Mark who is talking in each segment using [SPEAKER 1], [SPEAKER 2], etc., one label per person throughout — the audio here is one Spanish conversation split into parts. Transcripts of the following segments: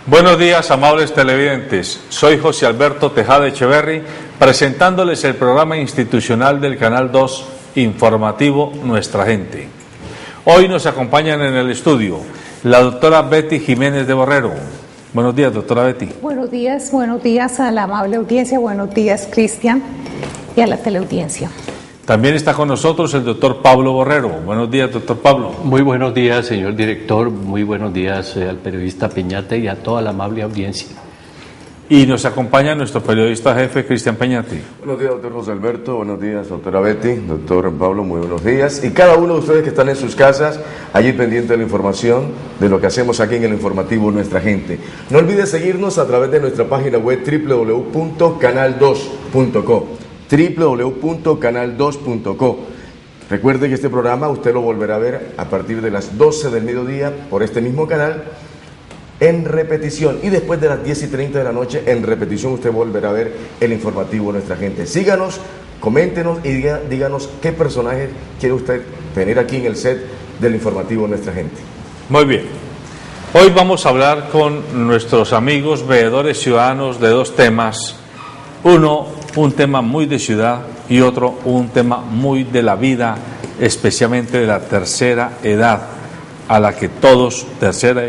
[SPEAKER 1] Buenos días, amables televidentes. Soy José Alberto Tejada Echeverry, presentándoles el programa institucional del Canal 2 informativo Nuestra Gente. Hoy nos acompañan en el estudio la doctora Betty Jiménez de Borrero. Buenos días, doctora Betty.
[SPEAKER 2] Buenos días a la amable audiencia, buenos días, Cristian, y a la teleaudiencia.
[SPEAKER 1] También está con nosotros el doctor Pablo Borrero. Buenos días, doctor Pablo.
[SPEAKER 3] Muy buenos días, señor director. Muy buenos días al periodista Peñate y a toda la amable audiencia.
[SPEAKER 1] Y nos acompaña nuestro periodista jefe, Cristian Peñate.
[SPEAKER 4] Buenos días, doctor José Alberto. Buenos días, doctora Betty. Doctor Pablo, muy buenos días. Y cada uno de ustedes que están en sus casas, allí pendiente de la información de lo que hacemos aquí en el informativo Nuestra Gente. No olvide seguirnos a través de nuestra página web www.canal2.co. www.canal2.co. Recuerde que este programa usted lo volverá a ver a partir de las 12 del mediodía por este mismo canal en repetición, y después de las 10:30 de la noche en repetición usted volverá a ver el informativo Nuestra Gente. Síganos, coméntenos y díganos qué personaje quiere usted tener aquí en el set del informativo Nuestra Gente.
[SPEAKER 1] Muy bien. Hoy vamos a hablar con nuestros amigos veedores ciudadanos de dos temas. Uno, un tema muy de ciudad, y otro, un tema muy de la vida, especialmente de la tercera edad, a la que todos, tercera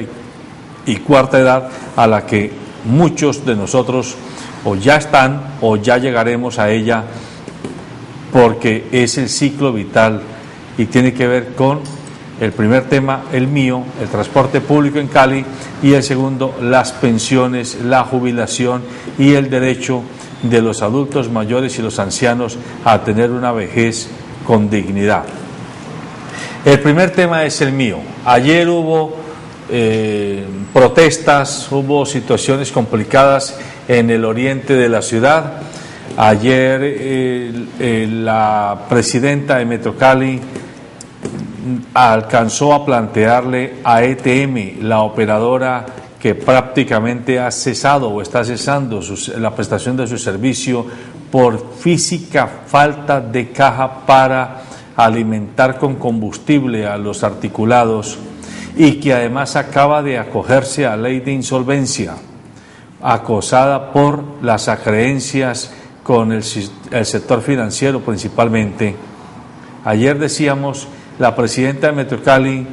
[SPEAKER 1] y cuarta edad, a la que muchos de nosotros o ya están o ya llegaremos a ella, porque es el ciclo vital y tiene que ver con el primer tema, el mío, el transporte público en Cali, y el segundo, las pensiones, la jubilación y el derecho de los adultos mayores y los ancianos a tener una vejez con dignidad. El primer tema es el mío. Ayer hubo protestas, hubo situaciones complicadas en el oriente de la ciudad. Ayer la presidenta de Metro Cali alcanzó a plantearle a ETM, la operadora que prácticamente ha cesado o está cesando la prestación de su servicio por física falta de caja para alimentar con combustible a los articulados, y que además acaba de acogerse a ley de insolvencia, acosada por las acreencias con el sector financiero principalmente. Ayer decíamos, la presidenta de Metro Cali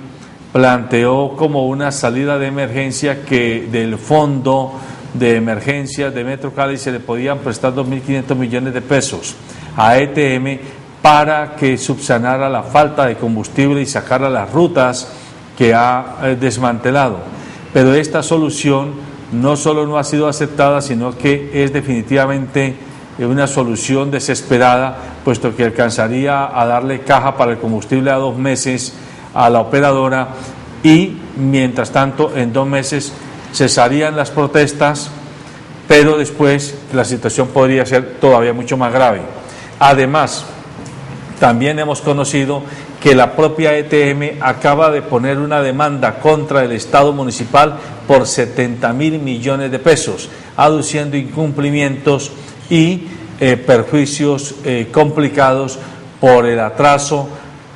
[SPEAKER 1] planteó como una salida de emergencia que del fondo de emergencia de Metro Cali se le podían prestar 2.500 millones de pesos a ETM para que subsanara la falta de combustible y sacara las rutas que ha desmantelado. Pero esta solución no solo no ha sido aceptada, sino que es definitivamente una solución desesperada, puesto que alcanzaría a darle caja para el combustible a 2 meses a la operadora, y mientras tanto en 2 meses cesarían las protestas, pero después la situación podría ser todavía mucho más grave. Además, también hemos conocido que la propia ETM acaba de poner una demanda contra el Estado municipal por 70.000 millones de pesos, aduciendo incumplimientos y perjuicios complicados por el atraso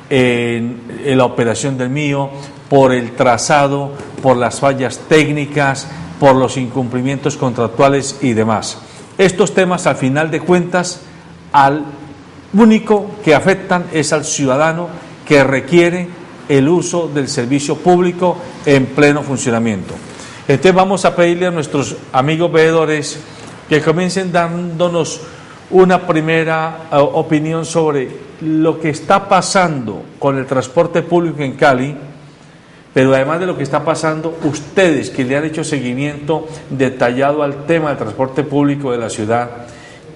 [SPEAKER 1] en la operación del mío, por el trazado, por las fallas técnicas, por los incumplimientos contractuales y demás. Estos temas, al final de cuentas, al único que afectan es al ciudadano que requiere el uso del servicio público en pleno funcionamiento. Entonces vamos a pedirle a nuestros amigos veedores que comiencen dándonos una primera opinión sobre lo que está pasando con el transporte público en Cali, pero además de lo que está pasando, ustedes que le han hecho seguimiento detallado al tema del transporte público de la ciudad,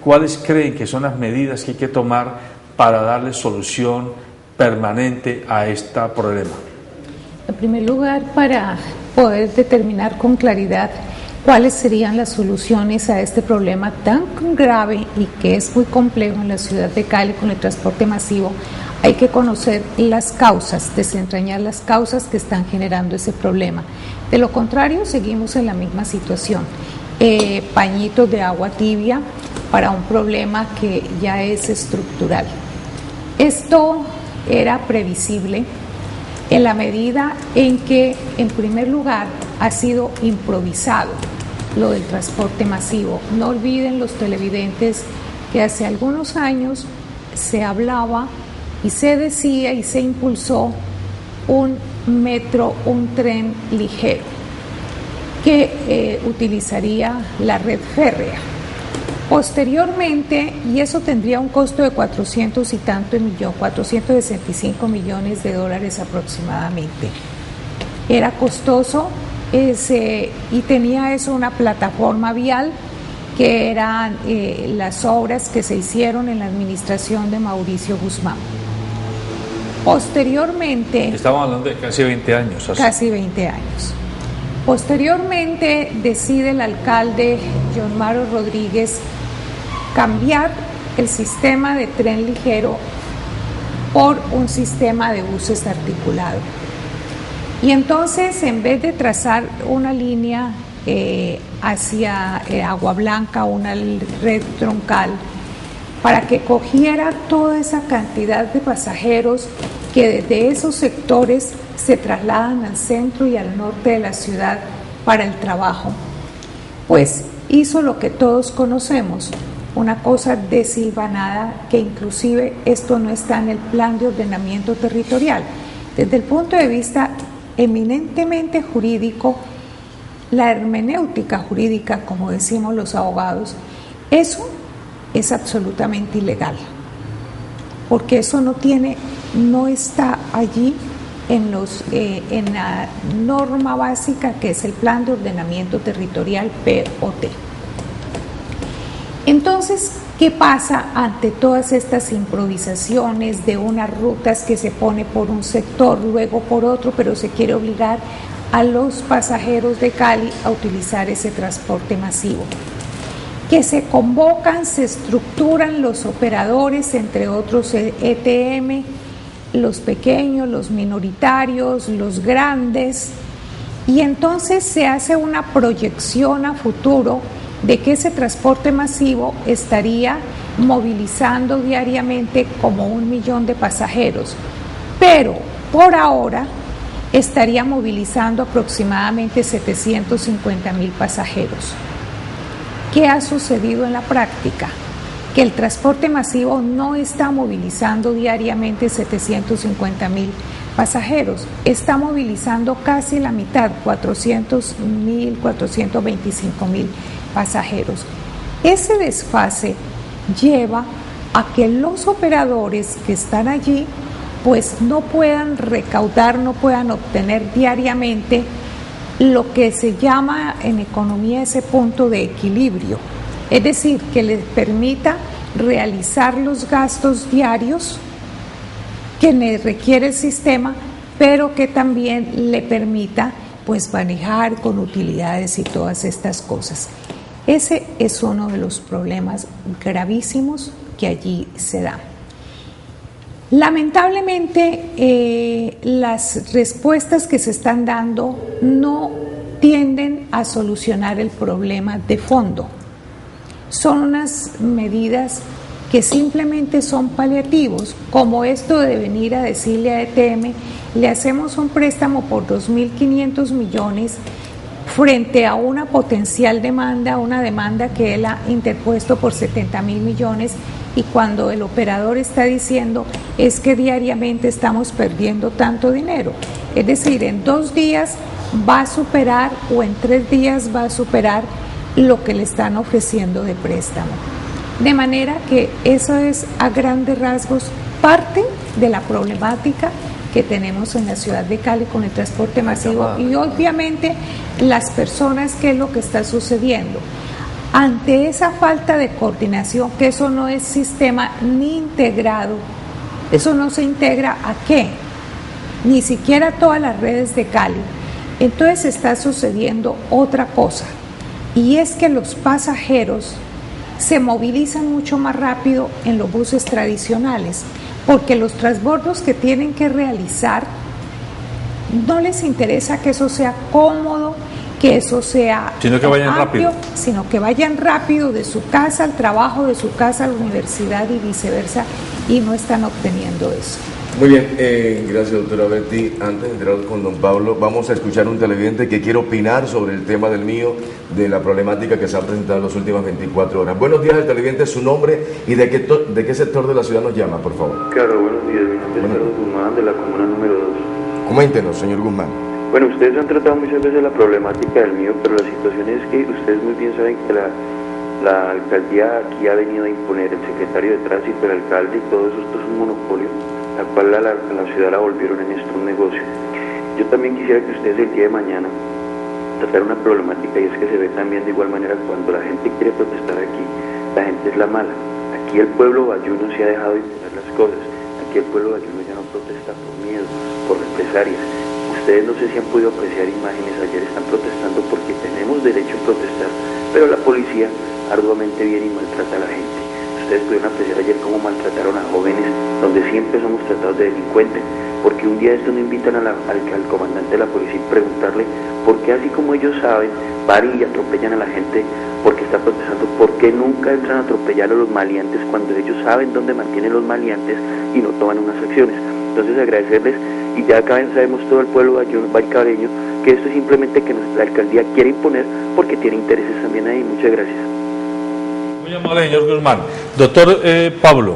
[SPEAKER 1] ¿cuáles creen que son las medidas que hay que tomar para darle solución permanente a este problema?
[SPEAKER 2] En primer lugar, para poder determinar con claridad cuáles serían las soluciones a este problema tan grave y que es muy complejo en la ciudad de Cali con el transporte masivo, hay que conocer las causas, desentrañar las causas que están generando ese problema. De lo contrario, seguimos en la misma situación. Pañitos de agua tibia para un problema que ya es estructural. Esto era previsible en la medida en que, en primer lugar, ha sido improvisado, lo del transporte masivo. No olviden los televidentes que hace algunos años se hablaba y se decía y se impulsó un metro, un tren ligero que utilizaría la red férrea. Posteriormente, y eso tendría un costo de 465 millones de dólares aproximadamente. Era costoso y tenía eso una plataforma vial que eran las obras que se hicieron en la administración de Mauricio Guzmán. Posteriormente...
[SPEAKER 1] Estamos hablando de casi 20 años. Así.
[SPEAKER 2] Casi 20 años. Posteriormente decide el alcalde John Maro Rodríguez cambiar el sistema de tren ligero por un sistema de buses articulado. Y entonces, en vez de trazar una línea hacia Agua Blanca, una red troncal, para que cogiera toda esa cantidad de pasajeros que desde esos sectores se trasladan al centro y al norte de la ciudad para el trabajo, pues hizo lo que todos conocemos, una cosa desilvanada, que inclusive esto no está en el plan de ordenamiento territorial. Desde el punto de vista eminentemente jurídico, la hermenéutica jurídica, como decimos los abogados, eso es absolutamente ilegal, porque eso no está allí en la norma básica que es el plan de ordenamiento territorial POT. Entonces, ¿qué pasa ante todas estas improvisaciones de unas rutas que se pone por un sector, luego por otro, pero se quiere obligar a los pasajeros de Cali a utilizar ese transporte masivo? Que se convocan, se estructuran los operadores, entre otros ETM, los pequeños, los minoritarios, los grandes, y entonces se hace una proyección a futuro de que ese transporte masivo estaría movilizando diariamente como 1 millón de pasajeros, pero por ahora estaría movilizando aproximadamente 750,000 pasajeros. ¿Qué ha sucedido en la práctica? Que el transporte masivo no está movilizando diariamente 750,000 pasajeros, está movilizando casi la mitad, 400,000, 425,000 pasajeros. Ese desfase lleva a que los operadores que están allí pues no puedan recaudar, no puedan obtener diariamente lo que se llama en economía ese punto de equilibrio, es decir, que les permita realizar los gastos diarios que requiere el sistema, pero que también le permita pues manejar con utilidades y todas estas cosas. Ese es uno de los problemas gravísimos que allí se dan. Lamentablemente, las respuestas que se están dando no tienden a solucionar el problema de fondo. Son unas medidas que simplemente son paliativos, como esto de venir a decirle a ETM, le hacemos un préstamo por 2.500 millones frente a una potencial demanda, una demanda que él ha interpuesto por 70,000 millones, y cuando el operador está diciendo es que diariamente estamos perdiendo tanto dinero, es decir, en 2 días va a superar o en 3 días va a superar lo que le están ofreciendo de préstamo. De manera que eso es a grandes rasgos parte de la problemática que tenemos en la ciudad de Cali con el transporte masivo, y obviamente las personas, ¿qué es lo que está sucediendo? Ante esa falta de coordinación, que eso no es sistema ni integrado, eso no se integra ¿a qué? Ni siquiera todas las redes de Cali. Entonces está sucediendo otra cosa, y es que los pasajeros se movilizan mucho más rápido en los buses tradicionales, porque los transbordos que tienen que realizar no les interesa que eso sea cómodo, que eso sea
[SPEAKER 1] sino que vayan
[SPEAKER 2] amplio,
[SPEAKER 1] rápido,
[SPEAKER 2] sino que vayan rápido de su casa al trabajo, de su casa a la universidad y viceversa, y no están obteniendo eso.
[SPEAKER 4] Muy bien, gracias doctora Betty. Antes de entrar con don Pablo, vamos a escuchar un televidente que quiere opinar sobre el tema del mío, de la problemática que se ha presentado en las últimas 24 horas. Buenos días, el televidente, su nombre y de qué sector de la ciudad nos llama, por favor.
[SPEAKER 5] Claro, buenos días, mi nombre es Carlos Guzmán, de la comuna número 2.
[SPEAKER 4] Coméntenos, señor Guzmán.
[SPEAKER 5] Bueno, ustedes han tratado muchas veces la problemática del mío, pero la situación es que ustedes muy bien saben que la alcaldía aquí ha venido a imponer, el secretario de tránsito, el alcalde y todo eso, esto es un monopolio, la cual a la ciudad la volvieron en esto un negocio. Yo también quisiera que ustedes el día de mañana tratar una problemática, y es que se ve también de igual manera cuando la gente quiere protestar aquí, la gente es la mala. Aquí el pueblo bayuno se ha dejado de imponer las cosas, aquí el pueblo bayuno ya no protesta por miedo, por represalias. Ustedes no sé si han podido apreciar imágenes, ayer están protestando porque tenemos derecho a protestar, pero la policía arduamente viene y maltrata a la gente. Ustedes pudieron apreciar ayer cómo maltrataron a jóvenes, donde siempre somos tratados de delincuentes, porque un día de esto no invitan al comandante de la policía y preguntarle por qué, así como ellos saben, van y atropellan a la gente porque está protestando, por qué nunca entran a atropellar a los maleantes cuando ellos saben dónde mantienen los maleantes y no toman unas acciones. Entonces agradecerles, y ya acá sabemos todo el pueblo valcareño que esto es simplemente que la alcaldía quiere imponer porque tiene intereses también ahí. Muchas gracias.
[SPEAKER 1] Muy amable, señor Guzmán. Doctor Pablo,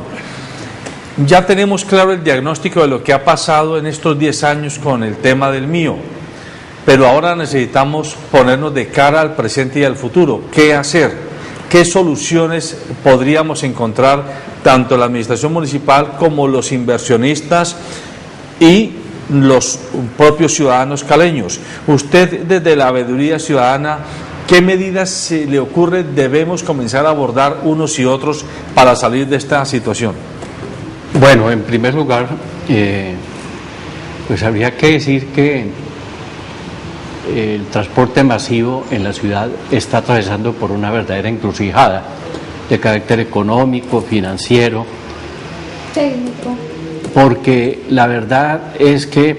[SPEAKER 1] ya tenemos claro el diagnóstico de lo que ha pasado en estos 10 años con el tema del mío, pero ahora necesitamos ponernos de cara al presente y al futuro. ¿Qué hacer? ¿Qué soluciones podríamos encontrar tanto la administración municipal como los inversionistas y los propios ciudadanos caleños? Usted, desde la veeduría ciudadana, ¿qué medidas se le ocurre debemos comenzar a abordar unos y otros para salir de esta situación?
[SPEAKER 3] Bueno, en primer lugar, pues habría que decir que el transporte masivo en la ciudad está atravesando por una verdadera encrucijada de carácter económico, financiero,
[SPEAKER 2] técnico,
[SPEAKER 3] porque la verdad es que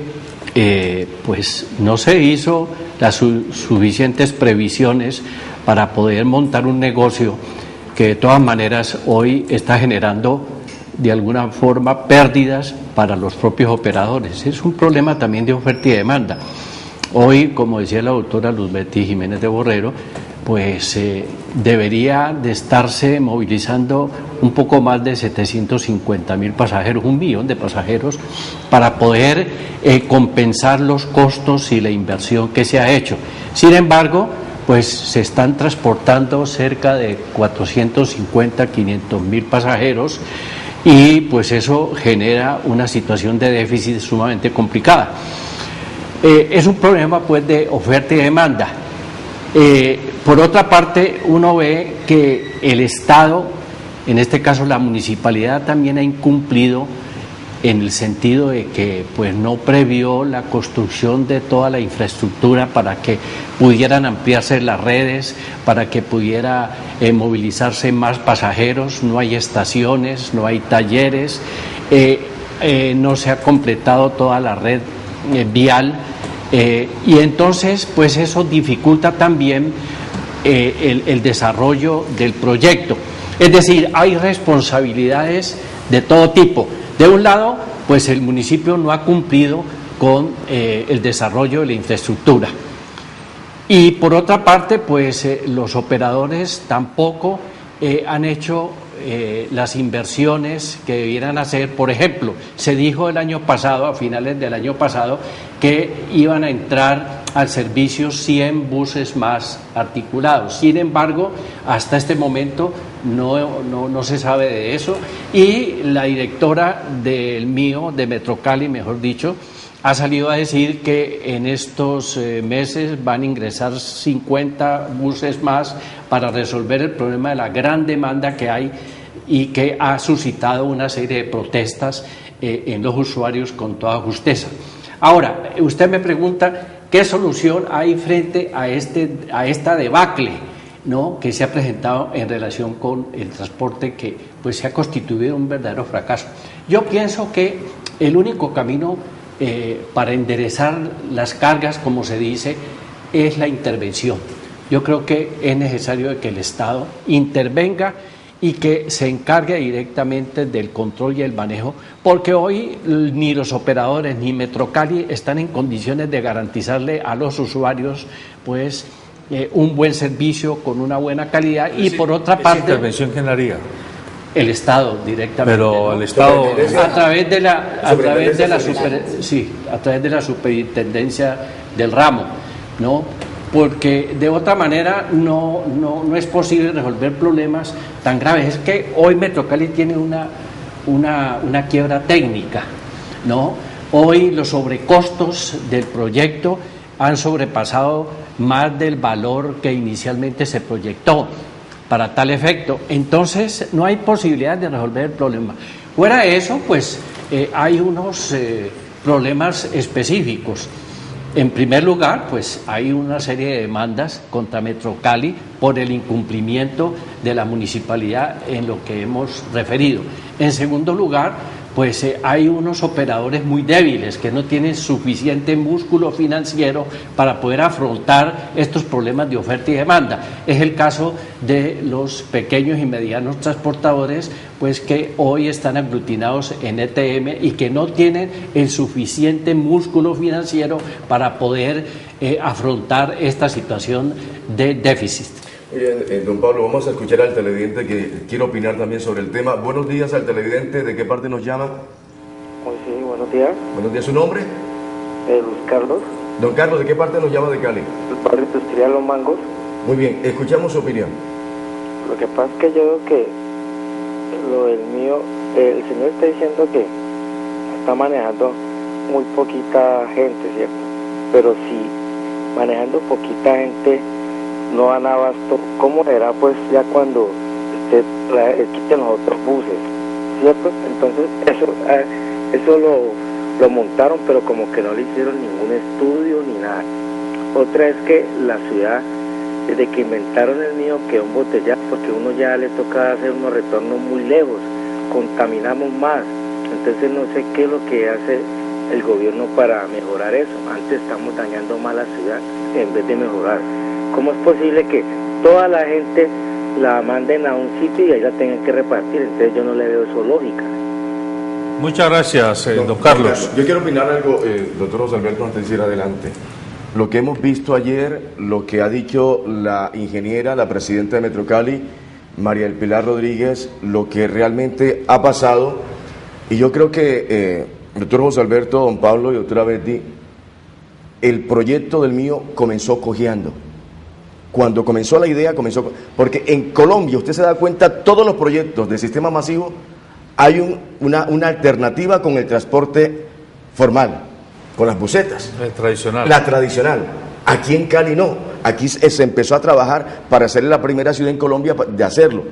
[SPEAKER 3] pues no se hizo las suficientes previsiones para poder montar un negocio que de todas maneras hoy está generando de alguna forma pérdidas para los propios operadores. Es un problema también de oferta y demanda. Hoy, como decía la doctora Luz Betty Jiménez de Borrero, pues debería de estarse movilizando un poco más de 750.000 pasajeros, 1 millón de pasajeros, para poder compensar los costos y la inversión que se ha hecho. Sin embargo, pues se están transportando cerca de 450, 500.000 pasajeros, y pues eso genera una situación de déficit sumamente complicada. Es un problema pues de oferta y demanda. Por otra parte, uno ve que el Estado, en este caso la municipalidad, también ha incumplido en el sentido de que pues no previó la construcción de toda la infraestructura para que pudieran ampliarse las redes, para que pudiera movilizarse más pasajeros. No hay estaciones, no hay talleres, no se ha completado toda la red vial, y entonces pues eso dificulta también el desarrollo del proyecto. Es decir, hay responsabilidades de todo tipo. De un lado, pues el municipio no ha cumplido con el desarrollo de la infraestructura, y por otra parte, pues los operadores tampoco han hecho las inversiones que debieran hacer. Por ejemplo, se dijo el año pasado, a finales del año pasado, que iban a entrar al servicio 100 buses más articulados. Sin embargo, hasta este momento no se sabe de eso, y la directora del mío, de Metrocali, mejor dicho, ha salido a decir que en estos meses van a ingresar 50 buses más para resolver el problema de la gran demanda que hay y que ha suscitado una serie de protestas en los usuarios con toda justeza. Ahora, usted me pregunta qué solución hay frente a esta debacle, ¿no?, que se ha presentado en relación con el transporte, que pues se ha constituido un verdadero fracaso. Yo pienso que el único camino para enderezar las cargas, como se dice, es la intervención. Yo creo que es necesario que el Estado intervenga y que se encargue directamente del control y el manejo, porque hoy ni los operadores ni Metrocali están en condiciones de garantizarle a los usuarios pues un buen servicio con una buena calidad. Y por otra parte,
[SPEAKER 1] intervención quién haría.
[SPEAKER 3] El Estado directamente,
[SPEAKER 1] pero
[SPEAKER 3] ¿no?
[SPEAKER 1] el Estado
[SPEAKER 3] a través de la superintendencia del ramo, ¿no? Porque de otra manera no es posible resolver problemas tan graves. Es que hoy Metrocali tiene una quiebra técnica, ¿no? Hoy los sobrecostos del proyecto han sobrepasado más del valor que inicialmente se proyectó para tal efecto. Entonces no hay posibilidad de resolver el problema. Fuera de eso, pues hay unos problemas específicos. En primer lugar, pues hay una serie de demandas contra Metrocali por el incumplimiento de la municipalidad en lo que hemos referido. En segundo lugar, pues hay unos operadores muy débiles que no tienen suficiente músculo financiero para poder afrontar estos problemas de oferta y demanda. Es el caso de los pequeños y medianos transportadores, pues que hoy están aglutinados en ETM y que no tienen el suficiente músculo financiero para poder afrontar esta situación de déficit.
[SPEAKER 4] Muy bien, don Pablo, vamos a escuchar al televidente que quiere opinar también sobre el tema. Buenos días al televidente, ¿de qué parte nos llama?
[SPEAKER 6] Sí, buenos días.
[SPEAKER 4] Buenos días, ¿su nombre?
[SPEAKER 6] Luis Carlos.
[SPEAKER 4] Don Carlos, ¿de qué parte nos llama de Cali?
[SPEAKER 6] El barrio industrial Los Mangos.
[SPEAKER 4] Muy bien, escuchamos su opinión.
[SPEAKER 6] Lo que pasa es que yo veo que lo del mío, el señor está diciendo que está manejando muy poquita gente, ¿cierto? Pero si manejando poquita gente no dan abasto, ¿cómo será pues ya cuando usted quiten los otros buses, ¿cierto? Entonces eso lo montaron, pero como que no le hicieron ningún estudio ni nada. Otra es que la ciudad, desde que inventaron el mío, quedó embotellada, porque uno ya le toca hacer unos retornos muy lejos, contaminamos más. Entonces no sé qué es lo que hace el gobierno para mejorar eso. Antes estamos dañando más la ciudad en vez de mejorar. ¿Cómo es posible que toda la gente la manden a un sitio y ahí la tengan que repartir? Entonces yo no le veo eso lógica.
[SPEAKER 1] Muchas gracias, don Carlos.
[SPEAKER 4] Yo quiero opinar algo, doctor José Alberto, antes de ir adelante. Lo que hemos visto ayer, lo que ha dicho la ingeniera, la presidenta de Metrocali, María del Pilar Rodríguez, lo que realmente ha pasado, y yo creo que, doctor José Alberto, don Pablo y doctora Betty, el proyecto del mío comenzó cojeando. Cuando comenzó la idea, porque en Colombia, usted se da cuenta, todos los proyectos del sistema masivo, hay una alternativa con el transporte formal, con las busetas. La tradicional. Aquí en Cali no. Aquí se empezó a trabajar para ser la primera ciudad en Colombia de hacerlo.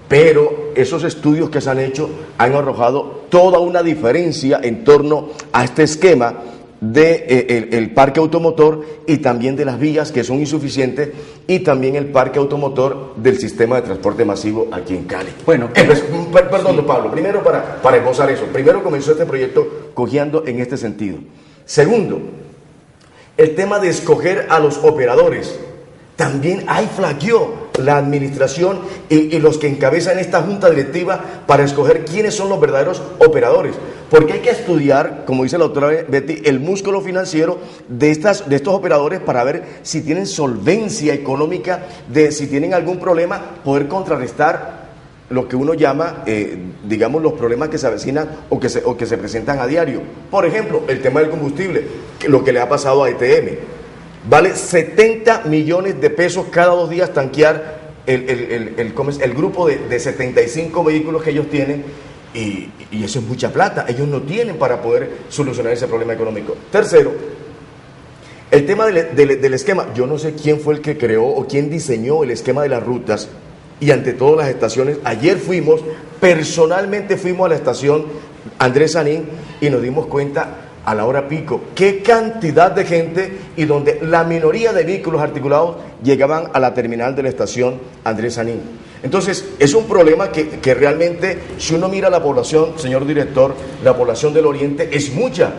[SPEAKER 4] Pero esos estudios que se han hecho han arrojado toda una diferencia en torno a este esquema de el parque automotor y también de las vías que son insuficientes y también el parque automotor del sistema de transporte masivo aquí en Cali.
[SPEAKER 3] Bueno,
[SPEAKER 4] perdón, Pablo, primero para esbozar eso, primero comenzó este proyecto cojeando en este sentido. Segundo, el tema de escoger a los operadores. También ahí flaqueó la administración y los que encabezan esta junta directiva para escoger quiénes son los verdaderos operadores. Porque hay que estudiar, como dice la doctora Betty, el músculo financiero de estos operadores para ver si tienen solvencia económica, si tienen algún problema, poder contrarrestar lo que uno llama, digamos, los problemas que se avecinan o que se presentan a diario. Por ejemplo, el tema del combustible, lo que le ha pasado a ETM. Vale 70 millones de pesos cada 2 días tanquear el grupo de 75 vehículos que ellos tienen y eso es mucha plata. Ellos no tienen para poder solucionar ese problema económico. Tercero, el tema del esquema. Yo no sé quién fue el que creó o quién diseñó el esquema de las rutas y ante todas las estaciones. Ayer personalmente fuimos a la estación Andrés Sanín y nos dimos cuenta a la hora pico, qué cantidad de gente y donde la minoría de vehículos articulados llegaban a la terminal de la estación Andrés Sanín. Entonces, es un problema que realmente, si uno mira la población, señor director, la población del Oriente es mucha.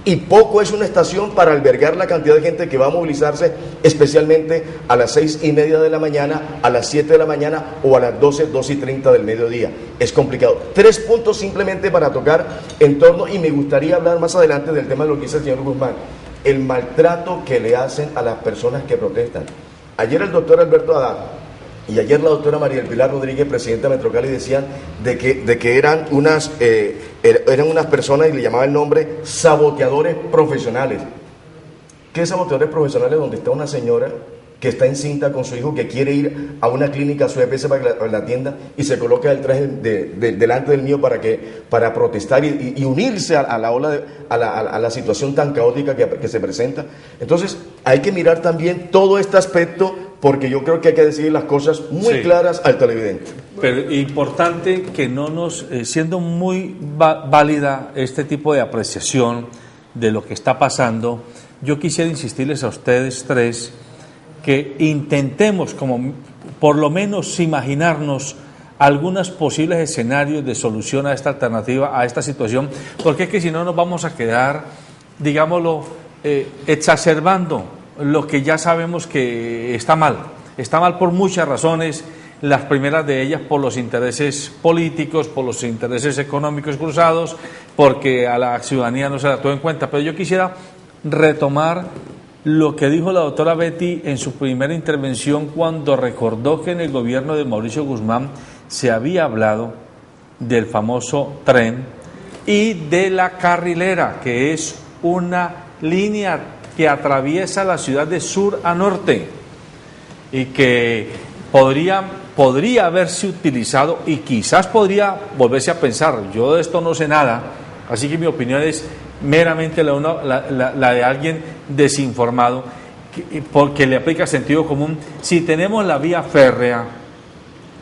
[SPEAKER 4] y poco es una estación para albergar la cantidad de gente que va a movilizarse, especialmente a las 6:30 de la mañana, a las 7 de la mañana o a las 12:30 del mediodía. Es complicado. 3 puntos simplemente para tocar en torno, y me gustaría hablar más adelante del tema de lo que dice el señor Guzmán, el maltrato que le hacen a las personas que protestan. Ayer el doctor Alberto Haddad y ayer la doctora María del Pilar Rodríguez, presidenta de Metrocali, decían de que eran unas personas, y le llamaban el nombre, saboteadores profesionales. ¿Qué saboteadores profesionales? Donde está una señora que está encinta con su hijo, que quiere ir a una clínica, a su EPS para que la atienda, y se coloca el traje delante del mío para protestar y unirse a la ola a la situación tan caótica que se presenta. Entonces hay que mirar también todo este aspecto, porque yo creo que hay que decir las cosas muy claras al televidente.
[SPEAKER 1] Pero importante que no nos, siendo muy válida este tipo de apreciación de lo que está pasando, yo quisiera insistirles a ustedes tres que intentemos, como por lo menos imaginarnos algunos posibles escenarios de solución a esta alternativa, a esta situación, porque es que si no nos vamos a quedar, digámoslo, exacerbando lo que ya sabemos que está mal. Está mal por muchas razones, las primeras de ellas por los intereses políticos, por los intereses económicos cruzados, porque a la ciudadanía no se la tuvo en cuenta. Pero yo quisiera retomar lo que dijo la doctora Betty en su primera intervención, cuando recordó que en el gobierno de Mauricio Guzmán se había hablado del famoso tren y de la carrilera, que es una línea que atraviesa la ciudad de sur a norte y que podría haberse utilizado y quizás podría volverse a pensar. Yo de esto no sé nada, así que mi opinión es meramente la de alguien desinformado, porque le aplica sentido común. Si tenemos la vía férrea,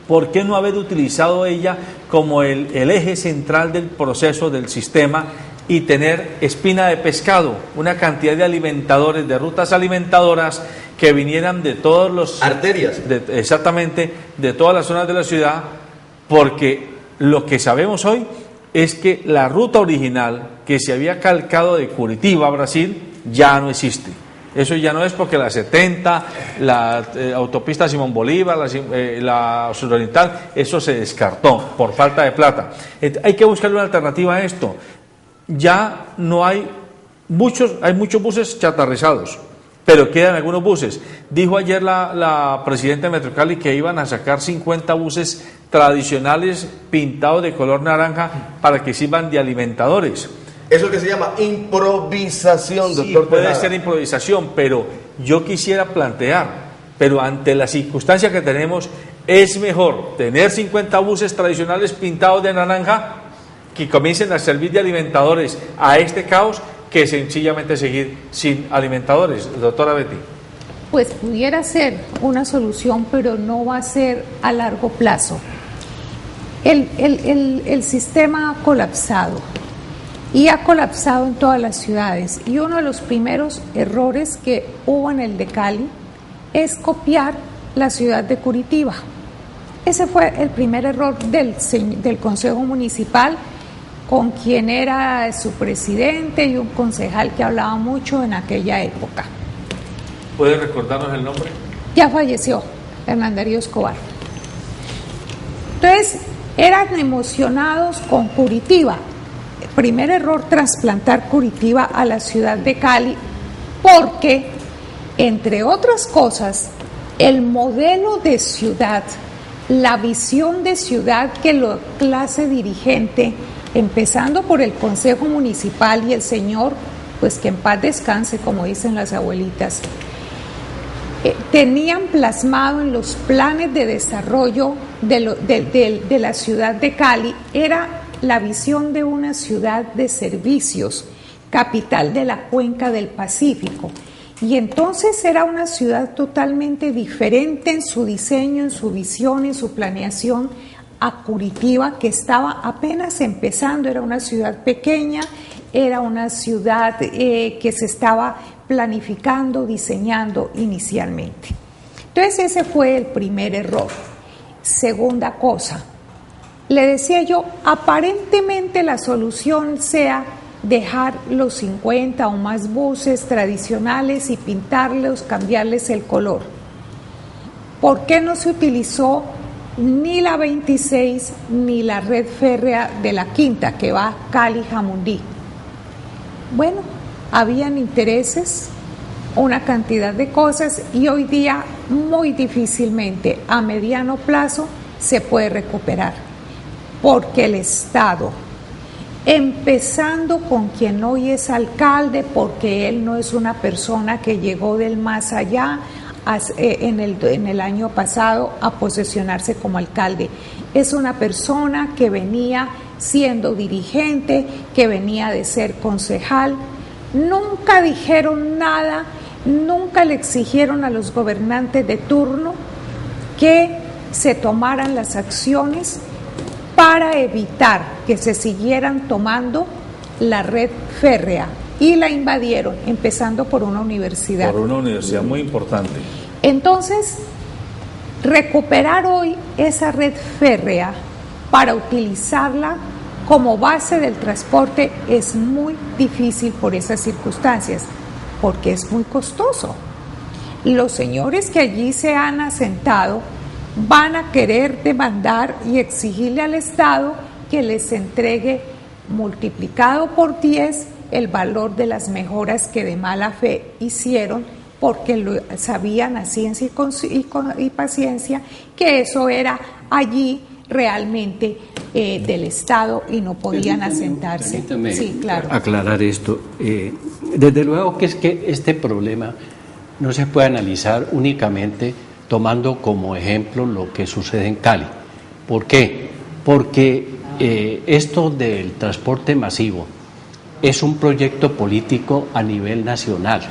[SPEAKER 1] ¿por qué no haber utilizado ella como el eje central del proceso del sistema y tener espina de pescado, una cantidad de alimentadores, de rutas alimentadoras que vinieran de todos los...
[SPEAKER 4] arterias.
[SPEAKER 1] Exactamente, de todas las zonas de la ciudad, porque lo que sabemos hoy es que la ruta original que se había calcado de Curitiba a Brasil ya no existe. Eso ya no es, porque la 70, la autopista Simón Bolívar, la suroriental, eso se descartó por falta de plata. Hay que buscarle una alternativa a esto. Ya no hay muchos buses chatarrizados, pero quedan algunos buses. Dijo ayer la presidenta de Metrocali que iban a sacar 50 buses tradicionales pintados de color naranja para que sirvan de alimentadores.
[SPEAKER 4] Eso que se llama improvisación, doctor.
[SPEAKER 1] Sí, puede ser improvisación, pero yo quisiera plantear, pero ante la circunstancia que tenemos, es mejor tener 50 buses tradicionales pintados de naranja que comiencen a servir de alimentadores a este caos, que sencillamente seguir sin alimentadores. Doctora Betty.
[SPEAKER 2] Pues pudiera ser una solución, pero no va a ser a largo plazo. El sistema ha colapsado y ha colapsado en todas las ciudades, y uno de los primeros errores que hubo en el de Cali es copiar la ciudad de Curitiba. Ese fue el primer error del Consejo Municipal, con quien era su presidente y un concejal que hablaba mucho en aquella época.
[SPEAKER 1] ¿Puede recordarnos el nombre?
[SPEAKER 2] Ya falleció, Hernán Darío Escobar. Entonces, eran emocionados con Curitiba. El primer error, trasplantar Curitiba a la ciudad de Cali, porque, entre otras cosas, el modelo de ciudad, la visión de ciudad que la clase dirigente, empezando por el Consejo Municipal y el señor, pues que en paz descanse, como dicen las abuelitas, tenían plasmado en los planes de desarrollo de la ciudad de Cali, era la visión de una ciudad de servicios, capital de la cuenca del Pacífico. Y entonces era una ciudad totalmente diferente en su diseño, en su visión, en su planeación, a Curitiba, que estaba apenas empezando. Era una ciudad pequeña, era una ciudad que se estaba planificando, diseñando inicialmente. Entonces ese fue el primer error. Segunda cosa, le decía yo, aparentemente la solución sea dejar los 50 o más buses tradicionales y pintarlos, cambiarles el color. ¿Por qué no se utilizó ni la 26 ni la red férrea de la Quinta que va Cali-Jamundí? Bueno, habían intereses, una cantidad de cosas, y hoy día muy difícilmente a mediano plazo se puede recuperar, porque el Estado, empezando con quien hoy es alcalde, porque él no es una persona que llegó del más allá en el año pasado a posesionarse como alcalde, es una persona que venía siendo dirigente, que venía de ser concejal. Nunca dijeron nada, nunca le exigieron a los gobernantes de turno que se tomaran las acciones para evitar que se siguieran tomando la red férrea, y la invadieron, empezando por una universidad.
[SPEAKER 1] Por una universidad muy importante.
[SPEAKER 2] Entonces, recuperar hoy esa red férrea para utilizarla como base del transporte es muy difícil por esas circunstancias, porque es muy costoso. Los señores que allí se han asentado van a querer demandar y exigirle al Estado que les entregue multiplicado por 10 el valor de las mejoras que de mala fe hicieron, porque lo sabían a ciencia y paciencia que eso era allí realmente del Estado y no podían asentarse.
[SPEAKER 3] Permítame
[SPEAKER 2] sí, claro.
[SPEAKER 3] aclarar esto. Desde luego que es que este problema no se puede analizar únicamente tomando como ejemplo lo que sucede en Cali. ¿Por qué? Porque esto del transporte masivo es un proyecto político a nivel nacional.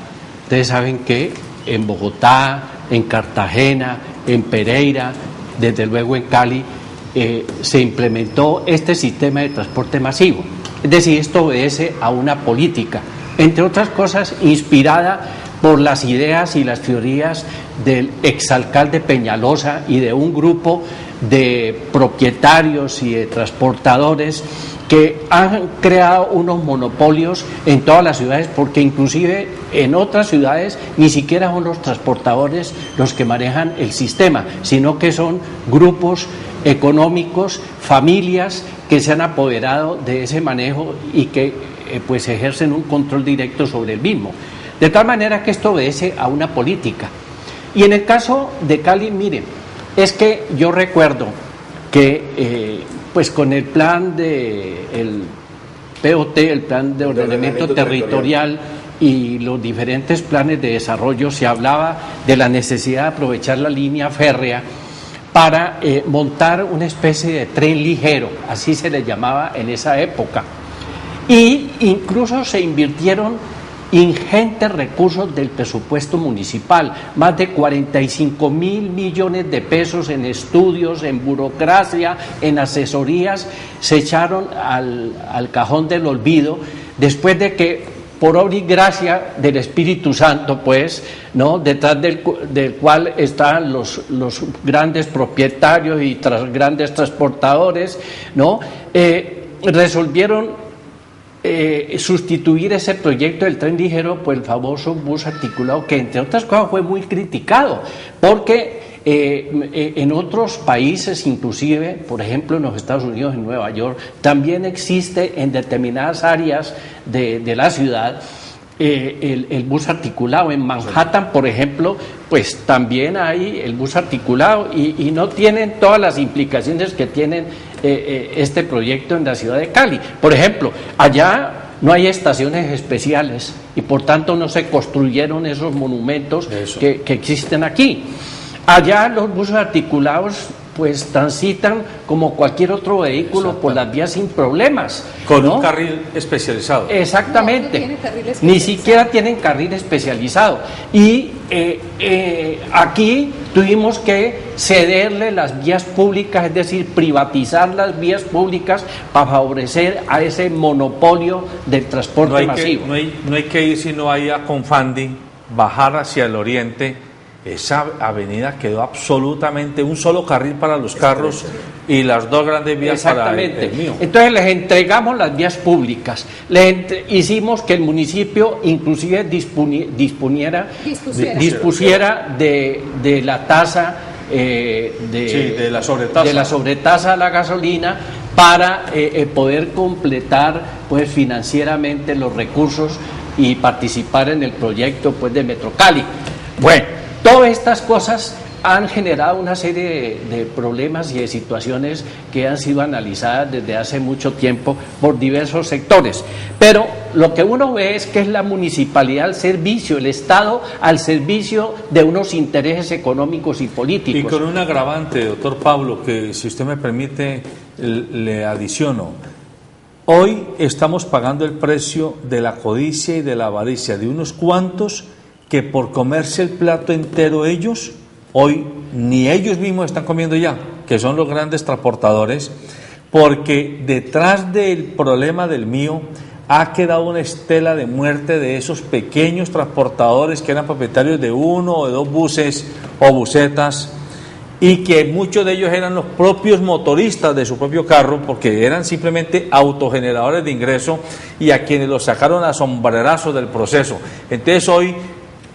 [SPEAKER 3] Ustedes saben que en Bogotá, en Cartagena, en Pereira, desde luego en Cali, se implementó este sistema de transporte masivo. Es decir, esto obedece a una política, entre otras cosas, inspirada por las ideas y las teorías del exalcalde Peñalosa y de un grupo de propietarios y de transportadores que han creado unos monopolios en todas las ciudades, porque inclusive en otras ciudades ni siquiera son los transportadores los que manejan el sistema, sino que son grupos económicos, familias que se han apoderado de ese manejo y que pues ejercen un control directo sobre el mismo. De tal manera que esto obedece a una política. Y en el caso de Cali, miren, es que yo recuerdo que pues con el plan de el POT, el plan de ordenamiento territorial y los diferentes planes de desarrollo, se hablaba de la necesidad de aprovechar la línea férrea para montar una especie de tren ligero, así se le llamaba en esa época. Y incluso se invirtieron ingentes recursos del presupuesto municipal, más de 45.000 millones de pesos en estudios, en burocracia, en asesorías, se echaron al cajón del olvido, después de que, por obra y gracia del Espíritu Santo, pues, ¿no?, detrás del cual están los grandes propietarios y grandes transportadores, ¿no?, resolvieron sustituir ese proyecto del tren ligero por el famoso bus articulado, que entre otras cosas fue muy criticado, porque en otros países, inclusive, por ejemplo en los Estados Unidos, en Nueva York, también existe en determinadas áreas de la ciudad el bus articulado. En Manhattan, por ejemplo, pues también hay el bus articulado y no tienen todas las implicaciones que tienen este proyecto en la ciudad de Cali. Por ejemplo, allá no hay estaciones especiales y por tanto no se construyeron esos monumentos que existen aquí. Allá los buses articulados pues transitan como cualquier otro vehículo por las vías sin problemas.
[SPEAKER 1] Con un carril especializado.
[SPEAKER 2] No
[SPEAKER 3] Exactamente.
[SPEAKER 2] tiene carril especializado.
[SPEAKER 3] Ni siquiera tienen carril especializado. Y aquí tuvimos que cederle las vías públicas, es decir, privatizar las vías públicas para favorecer a ese monopolio del transporte masivo.
[SPEAKER 1] No hay que ir sino ahí a Confandi, bajar hacia el oriente esa avenida quedó absolutamente un solo carril para los carros y las dos grandes vías para el mío.
[SPEAKER 3] Entonces les entregamos las vías públicas, hicimos que el municipio inclusive dispusiera de la tasa
[SPEAKER 1] de la
[SPEAKER 3] sobretasa a la gasolina para poder completar pues financieramente los recursos y participar en el proyecto pues de Metro Cali. Bueno, todas estas cosas han generado una serie de problemas y de situaciones que han sido analizadas desde hace mucho tiempo por diversos sectores, pero lo que uno ve es que es la municipalidad al servicio, el Estado al servicio de unos intereses económicos y políticos.
[SPEAKER 1] Y con un agravante, doctor Pablo, que si usted me permite le adiciono. Hoy estamos pagando el precio de la codicia y de la avaricia de unos cuantos que por comerse el plato entero ellos, hoy ni ellos mismos están comiendo ya, que son los grandes transportadores, porque detrás del problema del mío ha quedado una estela de muerte de esos pequeños transportadores que eran propietarios de uno o de dos buses o busetas, y que muchos de ellos eran los propios motoristas de su propio carro, porque eran simplemente autogeneradores de ingreso y a quienes los sacaron a sombrerazos del proceso. Entonces hoy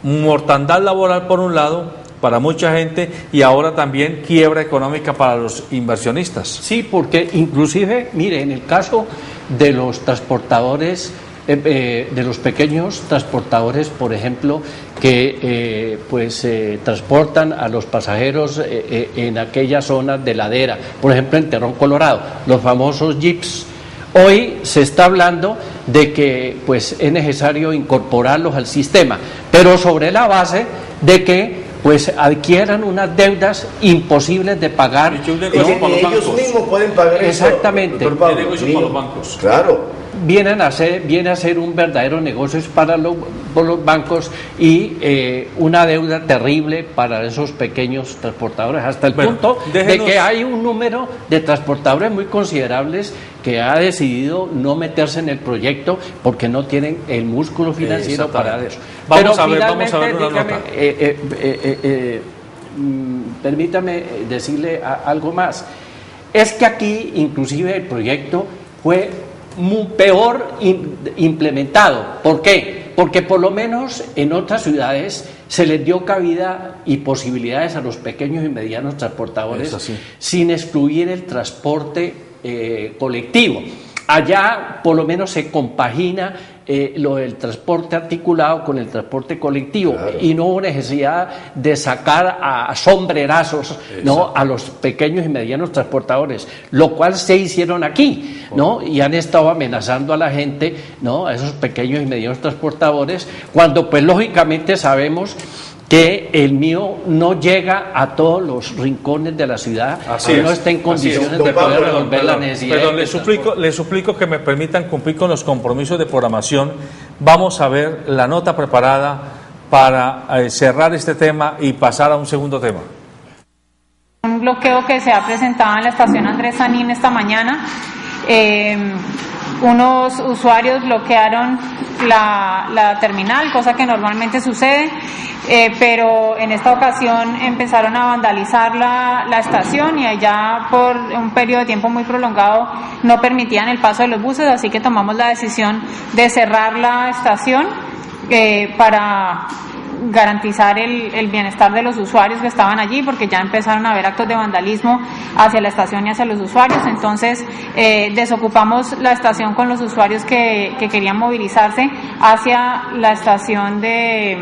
[SPEAKER 1] mortandad laboral por un lado para mucha gente y ahora también quiebra económica para los inversionistas.
[SPEAKER 3] Sí, porque inclusive, mire, en el caso de los transportadores, de los pequeños transportadores, por ejemplo, que transportan a los pasajeros en aquellas zonas de ladera, por ejemplo en Terrón Colorado, los famosos jeeps. Hoy se está hablando de que pues es necesario incorporarlos al sistema, pero sobre la base de que pues adquieran unas deudas imposibles de pagar.
[SPEAKER 4] Ellos mismos pueden pagar.
[SPEAKER 3] Exactamente.
[SPEAKER 1] Eso para los bancos.
[SPEAKER 4] Claro.
[SPEAKER 3] Viene a ser un verdadero negocio para los bancos y una deuda terrible para esos pequeños transportadores, hasta el punto de que hay un número de transportadores muy considerables que ha decidido no meterse en el proyecto porque no tienen el músculo financiero para eso.
[SPEAKER 1] Vamos a ver una nota.
[SPEAKER 3] Permítame decirle algo más. Es que aquí inclusive el proyecto fue peor implementado. ¿Por qué? Porque por lo menos en otras ciudades se les dio cabida y posibilidades a los pequeños y medianos transportadores sin excluir el transporte colectivo. Allá por lo menos se compagina lo del transporte articulado con el transporte colectivo, claro, y no hubo necesidad de sacar a sombrerazos, ¿no?, a los pequeños y medianos transportadores, lo cual se hicieron aquí, ¿no? Y han estado amenazando a la gente, ¿no?, a esos pequeños y medianos transportadores, cuando pues lógicamente sabemos que el mío no llega a todos los rincones de la ciudad, no está en condiciones de poder resolver la necesidad.
[SPEAKER 1] Pero le suplico que me permitan cumplir con los compromisos de programación. Vamos a ver la nota preparada para cerrar este tema y pasar a un segundo tema.
[SPEAKER 7] Un bloqueo que se ha presentado en la estación Andrés Sanín esta mañana. Unos usuarios bloquearon la terminal, cosa que normalmente sucede, pero en esta ocasión empezaron a vandalizar la estación y allá por un periodo de tiempo muy prolongado no permitían el paso de los buses, así que tomamos la decisión de cerrar la estación para garantizar el bienestar de los usuarios que estaban allí, porque ya empezaron a haber actos de vandalismo hacia la estación y hacia los usuarios. Entonces desocupamos la estación con los usuarios que querían movilizarse hacia la estación de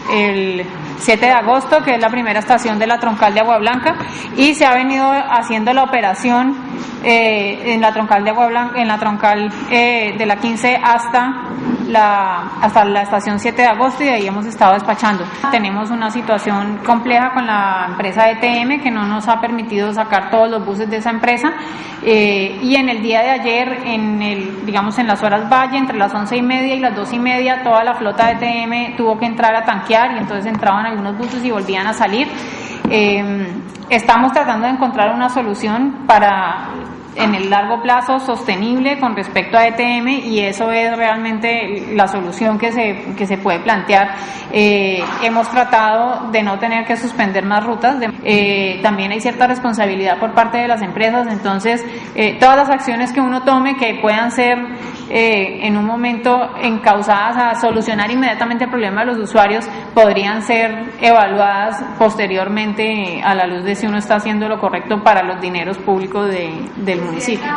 [SPEAKER 7] el 7 de agosto, que es la primera estación de la troncal de Agua Blanca, y se ha venido haciendo la operación en la troncal de Agua Blanca, en la troncal de la 15 hasta la estación 7 de agosto, y de ahí hemos estado despachando. Tenemos una situación compleja con la empresa ETM, que no nos ha permitido sacar todos los buses de esa empresa, y en el día de ayer, en las horas valle, entre las 11:30 y las 2:30, toda la flota de ETM tuvo que entrar a tanquear, y entonces entraban algunos buses y volvían a salir. Estamos tratando de encontrar una solución para en el largo plazo sostenible con respecto a ETM, y eso es realmente la solución que se puede plantear. Hemos tratado de no tener que suspender más rutas, también hay cierta responsabilidad por parte de las empresas, entonces todas las acciones que uno tome que puedan ser en un momento encauzadas a solucionar inmediatamente el problema de los usuarios podrían ser evaluadas posteriormente a la luz de si uno está haciendo lo correcto para los dineros públicos del municipio.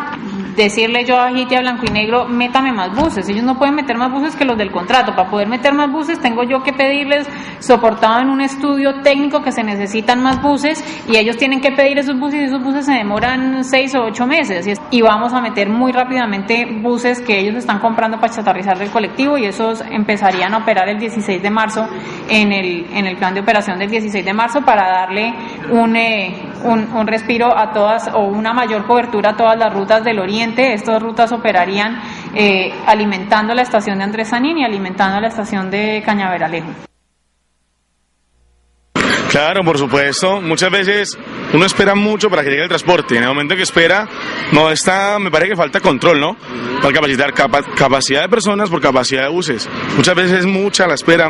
[SPEAKER 7] Decirle yo a Gitia Blanco y Negro, métame más buses, ellos no pueden meter más buses que los del contrato. Para poder meter más buses tengo yo que pedirles, soportado en un estudio técnico, que se necesitan más buses, y ellos tienen que pedir esos buses, y esos buses se demoran 6 o 8 meses, y vamos a meter muy rápidamente buses que ellos están comprando para chatarrizar del colectivo, y esos empezarían a operar el 16 de marzo en el plan de operación del 16 de marzo para darle un respiro a todas, o una mayor cobertura a todas las rutas del oriente. Estas rutas operarían alimentando la estación de Andrés Sanín y alimentando la estación de Cañaveralejo.
[SPEAKER 8] Claro, por supuesto. Muchas veces uno espera mucho para que llegue el transporte. En el momento que espera, me parece que falta control, ¿no? Para capacitar capacidad de personas por capacidad de buses. Muchas veces es mucha la espera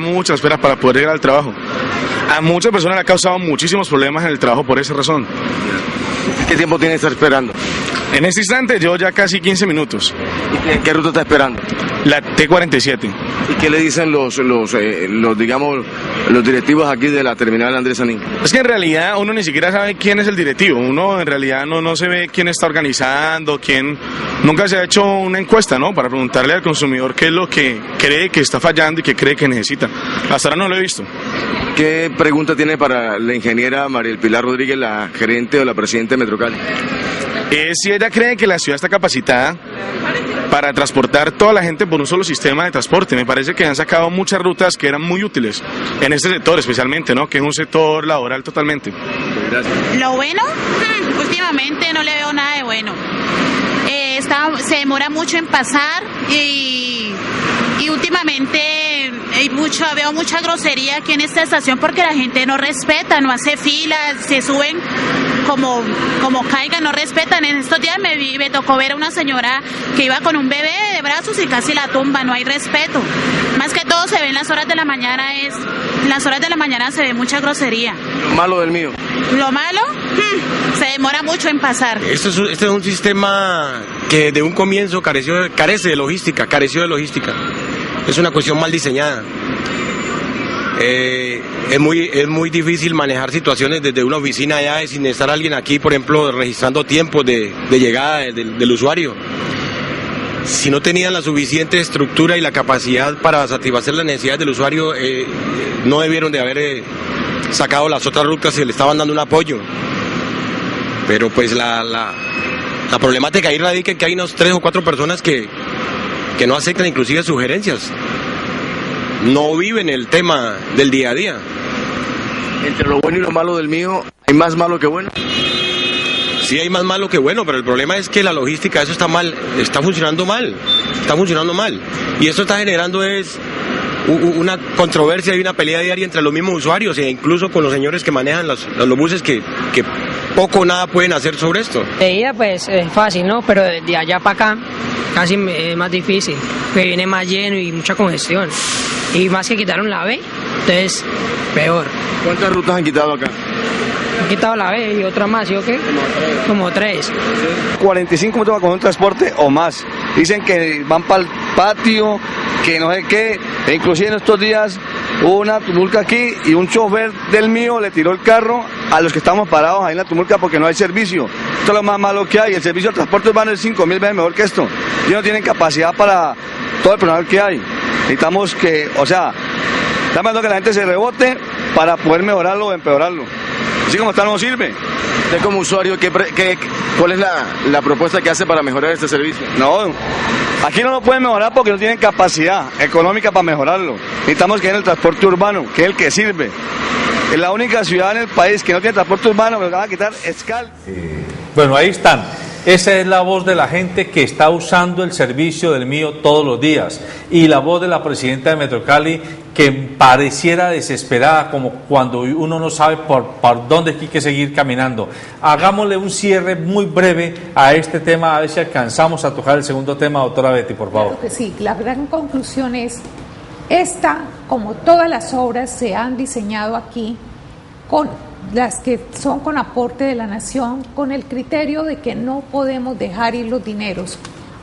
[SPEAKER 8] para poder llegar al trabajo. A muchas personas le ha causado muchísimos problemas en el trabajo por esa razón.
[SPEAKER 4] ¿Qué tiempo tiene que estar esperando?
[SPEAKER 8] En este instante llevo ya casi 15 minutos.
[SPEAKER 4] ¿Y qué ruta está esperando?
[SPEAKER 8] La T47.
[SPEAKER 4] ¿Y qué le dicen los directivos aquí de la terminal Andrés Sanín?
[SPEAKER 8] Es que en realidad uno ni siquiera sabe quién es el directivo. Uno en realidad no se ve quién está organizando, nunca se ha hecho una encuesta, ¿no? Para preguntarle al consumidor qué es lo que cree que está fallando y qué cree que necesita. Hasta ahora no lo he visto.
[SPEAKER 4] ¿Qué pregunta tiene para la ingeniera María Pilar Rodríguez, la gerente o la presidenta de Metrocali?
[SPEAKER 8] Si ella cree que la ciudad está capacitada para transportar toda la gente por un solo sistema de transporte. Me parece que han sacado muchas rutas que eran muy útiles en este sector especialmente, ¿no? Que es un sector laboral totalmente.
[SPEAKER 4] Gracias.
[SPEAKER 9] Lo bueno, últimamente no le veo nada de bueno. Se demora mucho en pasar y últimamente veo mucha grosería aquí en esta estación porque la gente no respeta, no hace filas, se suben como caigan, no respetan. En estos días me tocó ver a una señora que iba con un bebé de brazos y casi la tumba, no hay respeto. Más que todo se ve en las horas de la mañana, se ve mucha grosería.
[SPEAKER 4] Lo malo del mío.
[SPEAKER 9] Lo malo, se demora mucho en pasar.
[SPEAKER 10] Este es un sistema que de un comienzo careció de logística. Es una cuestión mal diseñada. Es muy difícil manejar situaciones desde una oficina allá sin estar alguien aquí, por ejemplo, registrando tiempos de llegada del usuario. Si no tenían la suficiente estructura y la capacidad para satisfacer las necesidades del usuario, no debieron de haber sacado las otras rutas y le estaban dando un apoyo. Pero pues la problemática ahí radica en que hay unos 3 o 4 personas que no aceptan inclusive sugerencias. No viven el tema del día a día.
[SPEAKER 4] Entre lo bueno y lo malo del mío, ¿hay más malo que bueno?
[SPEAKER 10] Sí, hay más malo que bueno, pero el problema es que la logística, eso está funcionando mal. Y eso está generando una controversia y una pelea diaria entre los mismos usuarios e incluso con los señores que manejan los buses que poco o nada pueden hacer sobre esto.
[SPEAKER 11] De ida pues es fácil, ¿no? Pero de allá para acá casi es más difícil, que viene más lleno y mucha congestión. Y más que quitaron la B, entonces peor.
[SPEAKER 4] ¿Cuántas rutas han quitado acá?
[SPEAKER 11] Han quitado la B y otra más, ¿sí o qué? Como 3.
[SPEAKER 12] 45 minutos para coger un transporte o más. Dicen que van para el patio, que no sé qué. E inclusive en estos días hubo una tumulca aquí y un chofer del mío le tiró el carro a los que estamos parados ahí en la tumulca porque no hay servicio. Esto es lo más malo que hay. El servicio de transporte urbano es 5.000 veces mejor que esto. Ellos no tienen capacidad para todo el personal que hay. Necesitamos que, está mandando que la gente se rebote para poder mejorarlo o empeorarlo. Así como está no sirve.
[SPEAKER 4] Usted como usuario, ¿cuál es la propuesta que hace para mejorar este servicio?
[SPEAKER 12] No, aquí no lo pueden mejorar porque no tienen capacidad económica para mejorarlo. Necesitamos que haya el transporte urbano, que es el que sirve. Es la única ciudad en el país que no tiene transporte urbano, pero van a quitar escala.
[SPEAKER 1] Bueno, ahí están Esa es la voz de la gente que está usando el servicio del mío todos los días, y la voz de la presidenta de Metrocali, que pareciera desesperada, como cuando uno no sabe por dónde hay que seguir caminando. Hagámosle un cierre muy breve a este tema, a ver si alcanzamos a tocar el segundo tema, doctora Betty, por favor.
[SPEAKER 2] Claro que sí, la gran conclusión es, esta, como todas las obras, se han diseñado aquí con las que son con aporte de la nación, con el criterio de que no podemos dejar ir los dineros.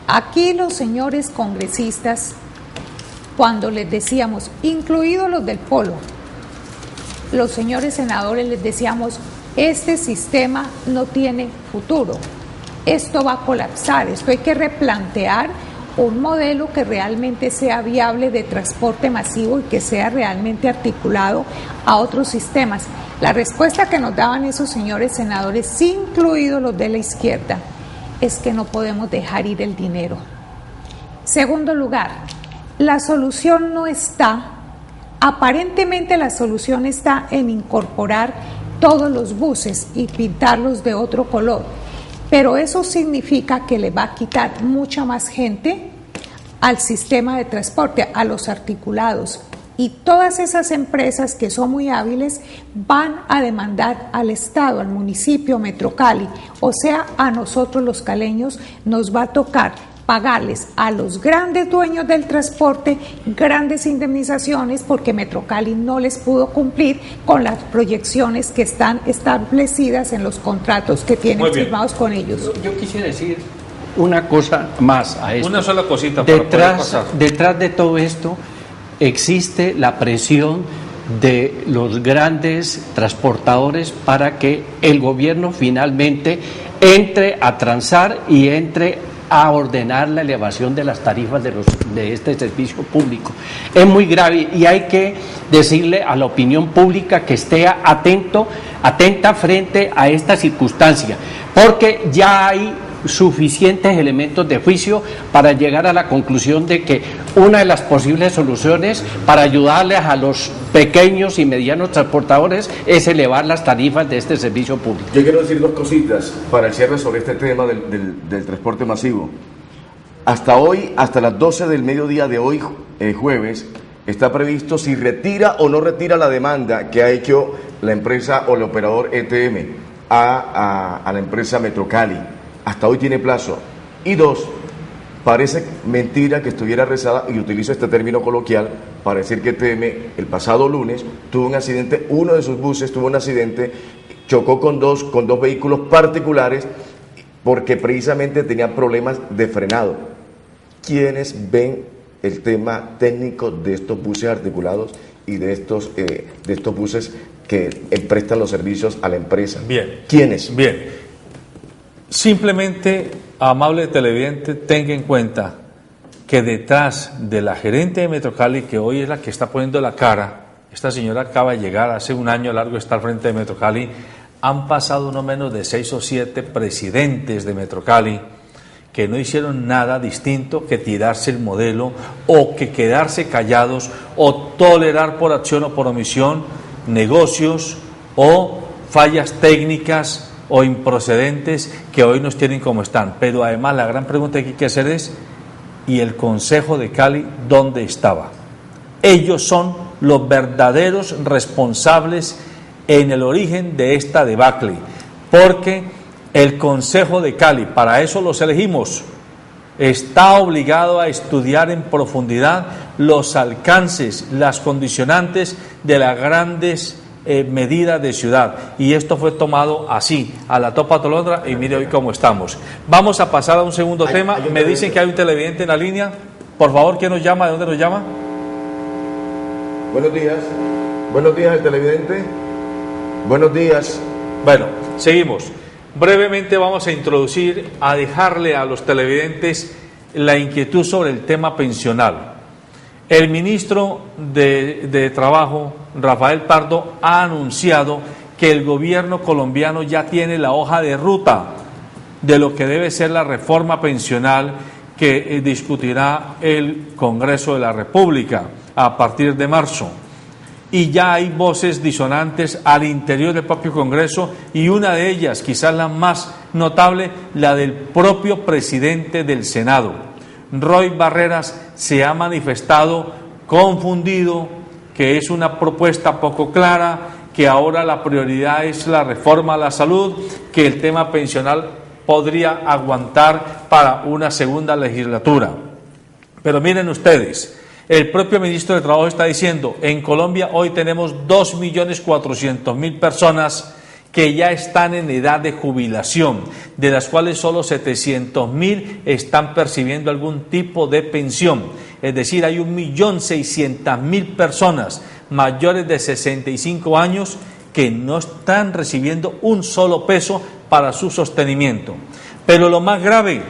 [SPEAKER 2] Aquí los señores congresistas, cuando les decíamos, incluidos los del Polo, los señores senadores les decíamos, este sistema no tiene futuro, esto va a colapsar, esto hay que replantear un modelo que realmente sea viable de transporte masivo y que sea realmente articulado a otros sistemas. La respuesta que nos daban esos señores senadores, incluidos los de la izquierda, es que no podemos dejar ir el dinero. Segundo lugar, la solución no está, aparentemente la solución está en incorporar todos los buses y pintarlos de otro color, pero eso significa que le va a quitar mucha más gente al sistema de transporte, a los articulados. Y todas esas empresas que son muy hábiles van a demandar al Estado, al municipio Metrocali, o sea, a nosotros los caleños nos va a tocar pagarles a los grandes dueños del transporte grandes indemnizaciones porque Metrocali no les pudo cumplir con las proyecciones que están establecidas en los contratos que tienen firmados con ellos.
[SPEAKER 3] Yo quisiera decir una cosa más a esto.
[SPEAKER 1] Una sola cosita para poder pasar.
[SPEAKER 3] Detrás de todo esto existe la presión de los grandes transportadores para que el gobierno finalmente entre a transar y entre a ordenar la elevación de las tarifas de este servicio público. Es muy grave y hay que decirle a la opinión pública que esté atenta frente a esta circunstancia, porque ya hay suficientes elementos de juicio para llegar a la conclusión de que una de las posibles soluciones para ayudarles a los pequeños y medianos transportadores es elevar las tarifas de este servicio público.
[SPEAKER 4] Yo quiero decir dos cositas para el cierre sobre este tema del transporte masivo. Hasta hoy, hasta las 12 del mediodía de hoy, jueves, está previsto si retira o no retira la demanda que ha hecho la empresa o el operador ETM a la empresa Metrocali. Hasta hoy tiene plazo. Y dos, parece mentira que estuviera rezada, y utilizo este término coloquial para decir que ETM el pasado lunes tuvo un accidente, uno de sus buses tuvo un accidente, chocó con dos vehículos particulares porque precisamente tenían problemas de frenado. ¿Quiénes ven el tema técnico de estos buses articulados y de estos buses que prestan los servicios a la empresa?
[SPEAKER 1] Bien.
[SPEAKER 4] ¿Quiénes?
[SPEAKER 1] Bien. Simplemente, amable televidente, tenga en cuenta que detrás de la gerente de Metrocali, que hoy es la que está poniendo la cara, esta señora acaba de llegar, hace un año largo está al frente de Metrocali, han pasado no menos de 6 o 7 presidentes de Metrocali que no hicieron nada distinto que tirarse el modelo o que quedarse callados o tolerar por acción o por omisión negocios o fallas técnicas o improcedentes que hoy nos tienen como están. Pero además la gran pregunta que hay que hacer es, ¿y el Consejo de Cali dónde estaba? Ellos son los verdaderos responsables en el origen de esta debacle, porque el Consejo de Cali, para eso los elegimos, está obligado a estudiar en profundidad los alcances, las condicionantes de las grandes medidas de ciudad, y esto fue tomado así, a la topa tolondra, y mire hoy cómo estamos. Vamos a pasar a un segundo tema. Me dicen que hay un televidente en la línea. Por favor, ¿quién nos llama? ¿De dónde nos llama?
[SPEAKER 4] Buenos días. Buenos días, el televidente. Buenos días.
[SPEAKER 1] Bueno, seguimos. Brevemente vamos a introducir, a dejarle a los televidentes la inquietud sobre el tema pensional. El ministro de Trabajo, Rafael Pardo, ha anunciado que el gobierno colombiano ya tiene la hoja de ruta de lo que debe ser la reforma pensional que discutirá el Congreso de la República a partir de marzo. y ya hay voces disonantes al interior del propio Congreso, y una de ellas, quizás la más notable, la del propio presidente del Senado. Roy Barreras se ha manifestado confundido, que es una propuesta poco clara, que ahora la prioridad es la reforma a la salud, que el tema pensional podría aguantar para una segunda legislatura. Pero miren ustedes, el propio ministro de Trabajo está diciendo, en Colombia hoy tenemos 2.400.000 personas que ya están en edad de jubilación, de las cuales solo 700.000 están percibiendo algún tipo de pensión. Es decir, hay 1.600.000 personas mayores de 65 años que no están recibiendo un solo peso para su sostenimiento. Pero lo más grave,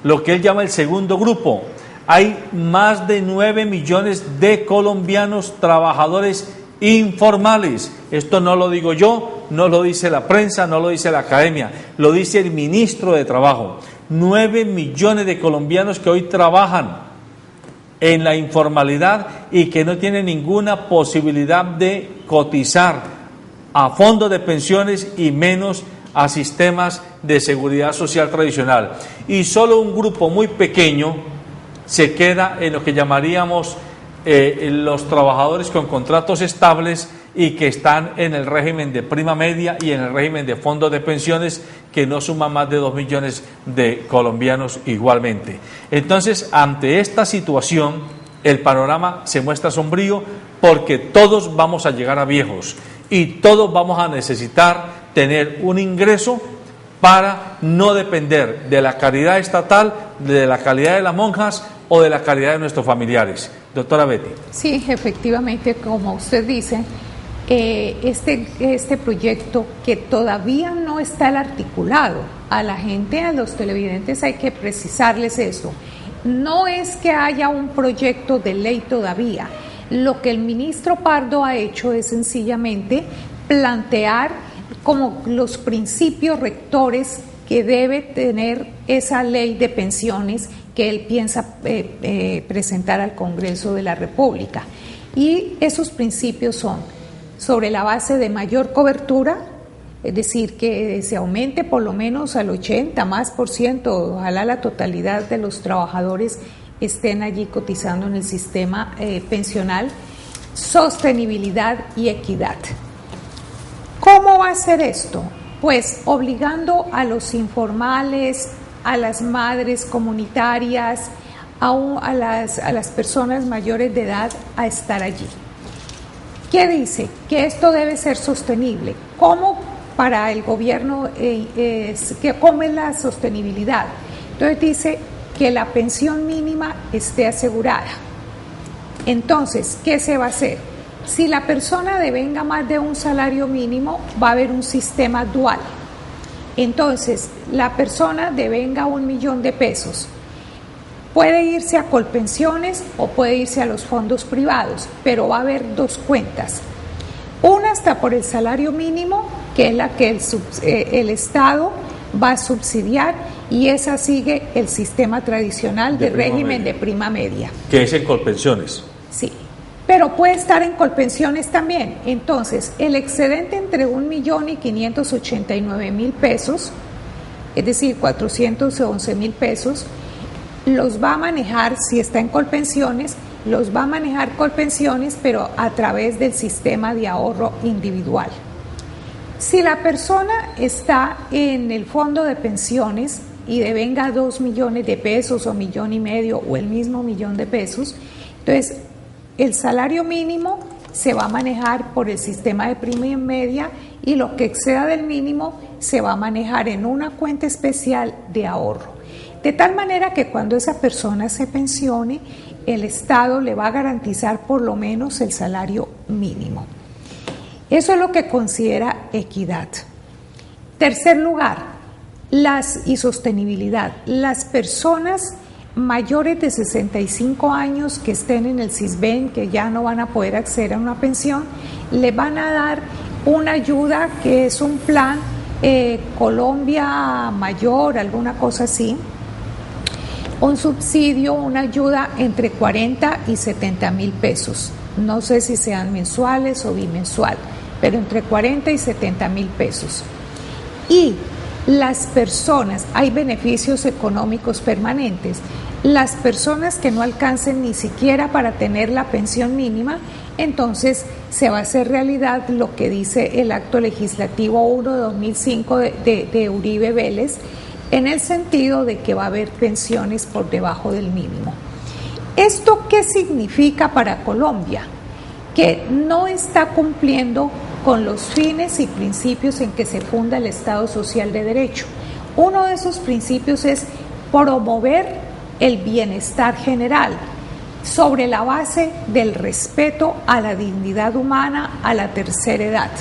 [SPEAKER 1] lo que él llama el segundo grupo, hay más de 9 millones de colombianos trabajadores informales. Esto no lo digo yo, no lo dice la prensa, no lo dice la academia, lo dice el ministro de Trabajo. 9 millones de colombianos que hoy trabajan en la informalidad y que no tienen ninguna posibilidad de cotizar a fondos de pensiones y menos a sistemas de seguridad social tradicional. Y solo un grupo muy pequeño se queda en lo que llamaríamos los trabajadores con contratos estables y que están en el régimen de prima media y en el régimen de fondos de pensiones, que no suman más de 2 millones de colombianos igualmente. Entonces, ante esta situación, el panorama se muestra sombrío, porque todos vamos a llegar a viejos y todos vamos a necesitar tener un ingreso para no depender de la caridad estatal, de la calidad de las monjas o de la caridad de nuestros familiares. Doctora Betty.
[SPEAKER 2] Sí, efectivamente, como usted dice, este proyecto, que todavía no está articulado, a la gente, a los televidentes, hay que precisarles esto. No es que haya un proyecto de ley todavía. Lo que el ministro Pardo ha hecho es sencillamente plantear como los principios rectores que debe tener esa ley de pensiones que él piensa presentar al Congreso de la República. Y esos principios son sobre la base de mayor cobertura, es decir, que se aumente por lo menos al 80%, ojalá la totalidad de los trabajadores estén allí cotizando en el sistema pensional, sostenibilidad y equidad. ¿Cómo va a ser esto? Pues obligando a los informales, a las madres comunitarias, a las personas mayores de edad a estar allí. ¿Qué dice? Que esto debe ser sostenible. ¿Cómo para el gobierno cómo es la sostenibilidad? Entonces dice que la pensión mínima esté asegurada. Entonces, ¿qué se va a hacer? Si la persona devenga más de un salario mínimo, va a haber un sistema dual. Entonces, la persona devenga 1 millón de pesos. Puede irse a Colpensiones o puede irse a los fondos privados, pero va a haber 2 cuentas. Una está por el salario mínimo, que es la que el Estado va a subsidiar, y esa sigue el sistema tradicional de régimen de prima media.
[SPEAKER 1] Que es en Colpensiones.
[SPEAKER 2] Sí, pero puede estar en Colpensiones también. Entonces, el excedente entre 1.589.000 pesos, es decir, 411.000 pesos, los va a manejar, si está en Colpensiones, los va a manejar Colpensiones, pero a través del sistema de ahorro individual. Si la persona está en el fondo de pensiones y devenga 2 millones de pesos o 1,5 millones o el mismo 1 millón de pesos, entonces el salario mínimo se va a manejar por el sistema de prima media, y lo que exceda del mínimo se va a manejar en una cuenta especial de ahorro. De tal manera que cuando esa persona se pensione, el Estado le va a garantizar por lo menos el salario mínimo. Eso es lo que considera equidad. Tercer lugar, y sostenibilidad. Las personas mayores de 65 años que estén en el CISBEN, que ya no van a poder acceder a una pensión, le van a dar una ayuda que es un plan Colombia Mayor, alguna cosa así, un subsidio, una ayuda entre 40 y 70.000 pesos no sé si sean mensuales o bimensual, pero entre 40 y 70 mil pesos. Y las personas, hay beneficios económicos permanentes, las personas que no alcancen ni siquiera para tener la pensión mínima, entonces se va a hacer realidad lo que dice el acto legislativo 1 de 2005 de Uribe Vélez, en el sentido de que va a haber pensiones por debajo del mínimo. ¿Esto qué significa para Colombia? Que no está cumpliendo con los fines y principios en que se funda el Estado Social de Derecho. Uno de esos principios es promover el bienestar general sobre la base del respeto a la dignidad humana, a la tercera edad.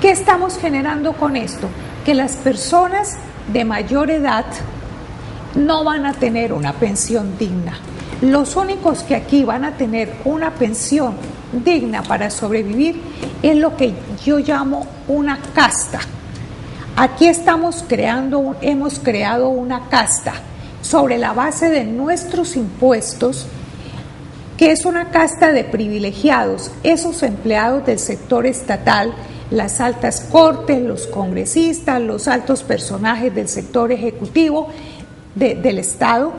[SPEAKER 2] ¿Qué estamos generando con esto? Que las personas de mayor edad no van a tener una pensión digna. Los únicos que aquí van a tener una pensión digna para sobrevivir es lo que yo llamo una casta. Aquí hemos creado una casta sobre la base de nuestros impuestos, que es una casta de privilegiados, esos empleados del sector estatal, las altas cortes, los congresistas, los altos personajes del sector ejecutivo del Estado,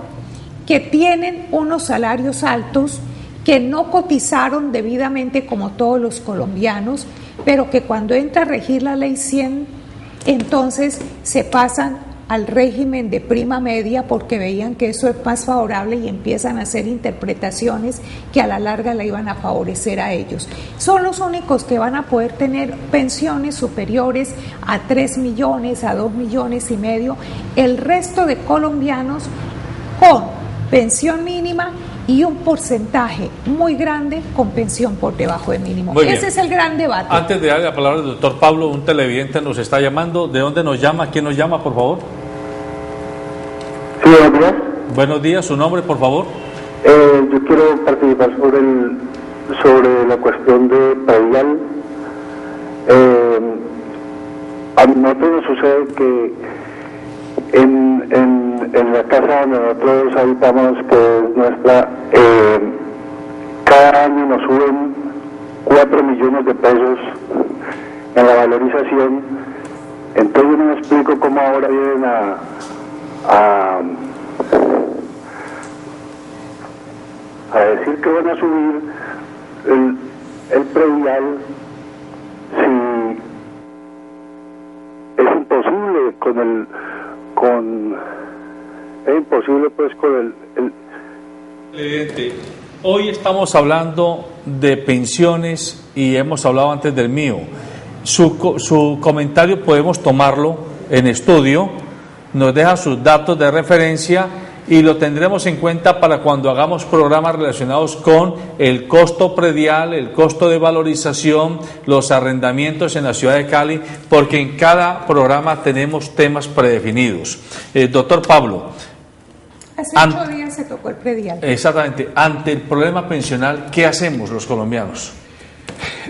[SPEAKER 2] que tienen unos salarios altos, que no cotizaron debidamente como todos los colombianos, pero que cuando entra a regir la ley 100, entonces se pasan al régimen de prima media porque veían que eso es más favorable y empiezan a hacer interpretaciones que a la larga la iban a favorecer a ellos. Son los únicos que van a poder tener pensiones superiores a 3 millones, a 2 millones y medio. El resto de colombianos con pensión mínima y un porcentaje muy grande con pensión por debajo del mínimo. Ese es el gran debate.
[SPEAKER 1] Antes de darle la palabra al doctor Pablo, un televidente nos está llamando. ¿De dónde nos llama? ¿Quién nos llama, por favor?
[SPEAKER 13] Sí, buenos días.
[SPEAKER 1] Buenos días, su nombre, por favor.
[SPEAKER 13] Yo quiero participar sobre la cuestión de predial. A nosotros nos sucede que en la casa donde nosotros habitamos, que es nuestra, cada año nos suben 4 millones de pesos en la valorización. Entonces yo no me explico cómo ahora vienen a decir que van a subir el predial si es imposible es imposible pues con
[SPEAKER 1] Hoy estamos hablando de pensiones y hemos hablado antes del mío. Su comentario podemos tomarlo en estudio, nos deja sus datos de referencia y lo tendremos en cuenta para cuando hagamos programas relacionados con el costo predial, el costo de valorización, los arrendamientos en la ciudad de Cali, porque en cada programa tenemos temas predefinidos. Doctor Pablo.
[SPEAKER 2] Hace 8 días se tocó el predial.
[SPEAKER 1] Exactamente. Ante el problema pensional, ¿qué hacemos los colombianos?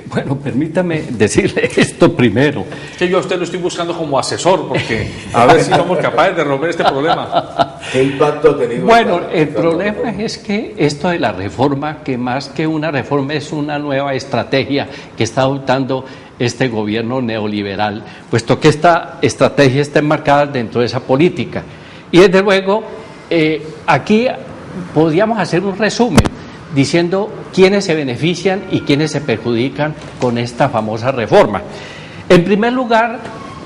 [SPEAKER 3] Bueno, permítame decirle esto primero.
[SPEAKER 1] Que yo a usted lo estoy buscando como asesor, porque a ver si somos capaces de resolver este problema.
[SPEAKER 4] ¿Qué impacto ha tenido?
[SPEAKER 3] Bueno, el problema es que esto de la reforma, que más que una reforma es una nueva estrategia que está adoptando este gobierno neoliberal, puesto que esta estrategia está enmarcada dentro de esa política. Y desde luego, aquí podríamos hacer un resumen diciendo quiénes se benefician y quiénes se perjudican con esta famosa reforma. En primer lugar,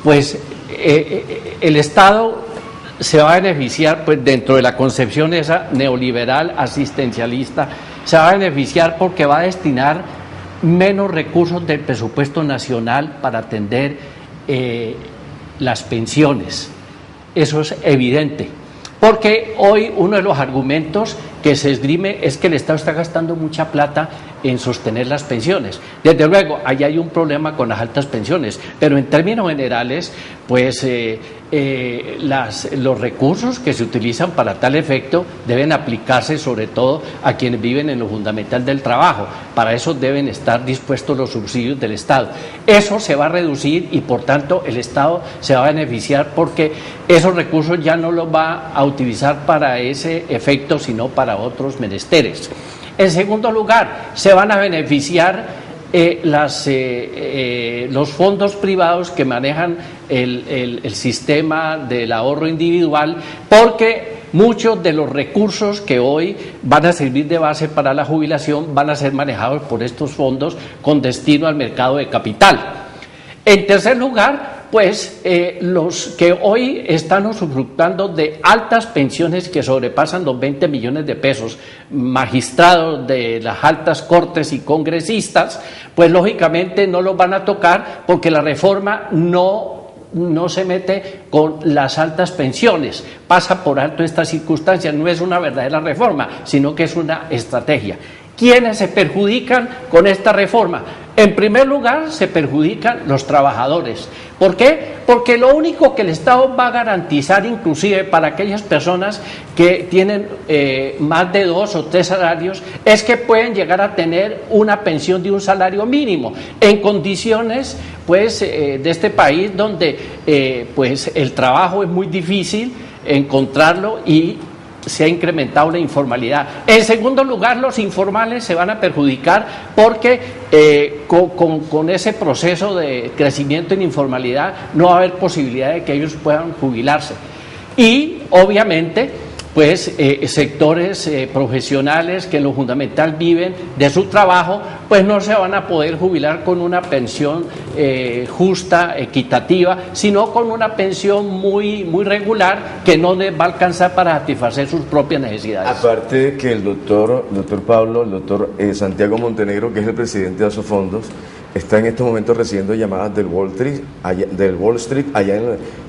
[SPEAKER 3] pues el Estado se va a beneficiar, pues dentro de la concepción esa neoliberal asistencialista, se va a beneficiar porque va a destinar menos recursos del presupuesto nacional para atender las pensiones. Eso es evidente. Porque hoy uno de los argumentos que se esgrime es que el Estado está gastando mucha plata en sostener las pensiones. Desde luego, ahí hay un problema con las altas pensiones, pero en términos generales, pues los recursos que se utilizan para tal efecto deben aplicarse sobre todo a quienes viven en lo fundamental del trabajo. Para eso deben estar dispuestos los subsidios del Estado. Eso se va a reducir y por tanto el Estado se va a beneficiar porque esos recursos ya no los va a utilizar para ese efecto, sino para otros menesteres. En segundo lugar, se van a beneficiar los fondos privados que manejan el sistema del ahorro individual, porque muchos de los recursos que hoy van a servir de base para la jubilación van a ser manejados por estos fondos con destino al mercado de capital. En tercer lugar, pues los que hoy están usufructuando de altas pensiones que sobrepasan los 20 millones de pesos, magistrados de las altas cortes y congresistas, pues lógicamente no los van a tocar porque la reforma no se mete con las altas pensiones, pasa por alto esta circunstancia, no es una verdadera reforma, sino que es una estrategia. ¿Quiénes se perjudican con esta reforma? En primer lugar, se perjudican los trabajadores. ¿Por qué? Porque lo único que el Estado va a garantizar, inclusive para aquellas personas que tienen más de 2 o 3 salarios, es que pueden llegar a tener una pensión de un salario mínimo, en condiciones pues de este país donde pues el trabajo es muy difícil encontrarlo y se ha incrementado la informalidad. En segundo lugar, los informales se van a perjudicar porque con ese proceso de crecimiento en informalidad no va a haber posibilidad de que ellos puedan jubilarse. Y obviamente pues sectores profesionales que en lo fundamental viven de su trabajo, pues no se van a poder jubilar con una pensión justa, equitativa, sino con una pensión muy regular que no les va a alcanzar para satisfacer sus propias necesidades.
[SPEAKER 4] Aparte de que el doctor Santiago Montenegro, que es el presidente de Asofondos, está en estos momentos recibiendo llamadas del Wall Street allá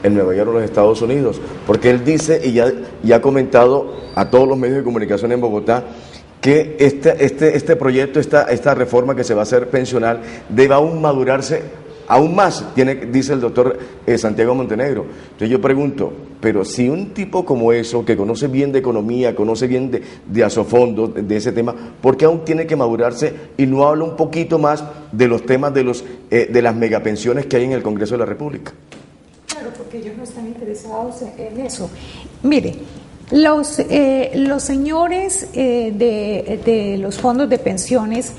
[SPEAKER 4] en Nueva York, en los Estados Unidos, porque él dice y ya ha comentado a todos los medios de comunicación en Bogotá que este proyecto, esta reforma que se va a hacer pensional, debe aún madurarse aún más, dice el doctor Santiago Montenegro. Entonces yo pregunto, pero si un tipo como eso, que conoce bien de economía, conoce bien de Asofondos, de ese tema, ¿por qué aún tiene que madurarse y no habla un poquito más de los temas de las megapensiones que hay en el Congreso de la República?
[SPEAKER 2] Claro, porque ellos no están interesados en eso. Mire, los señores de los fondos de pensiones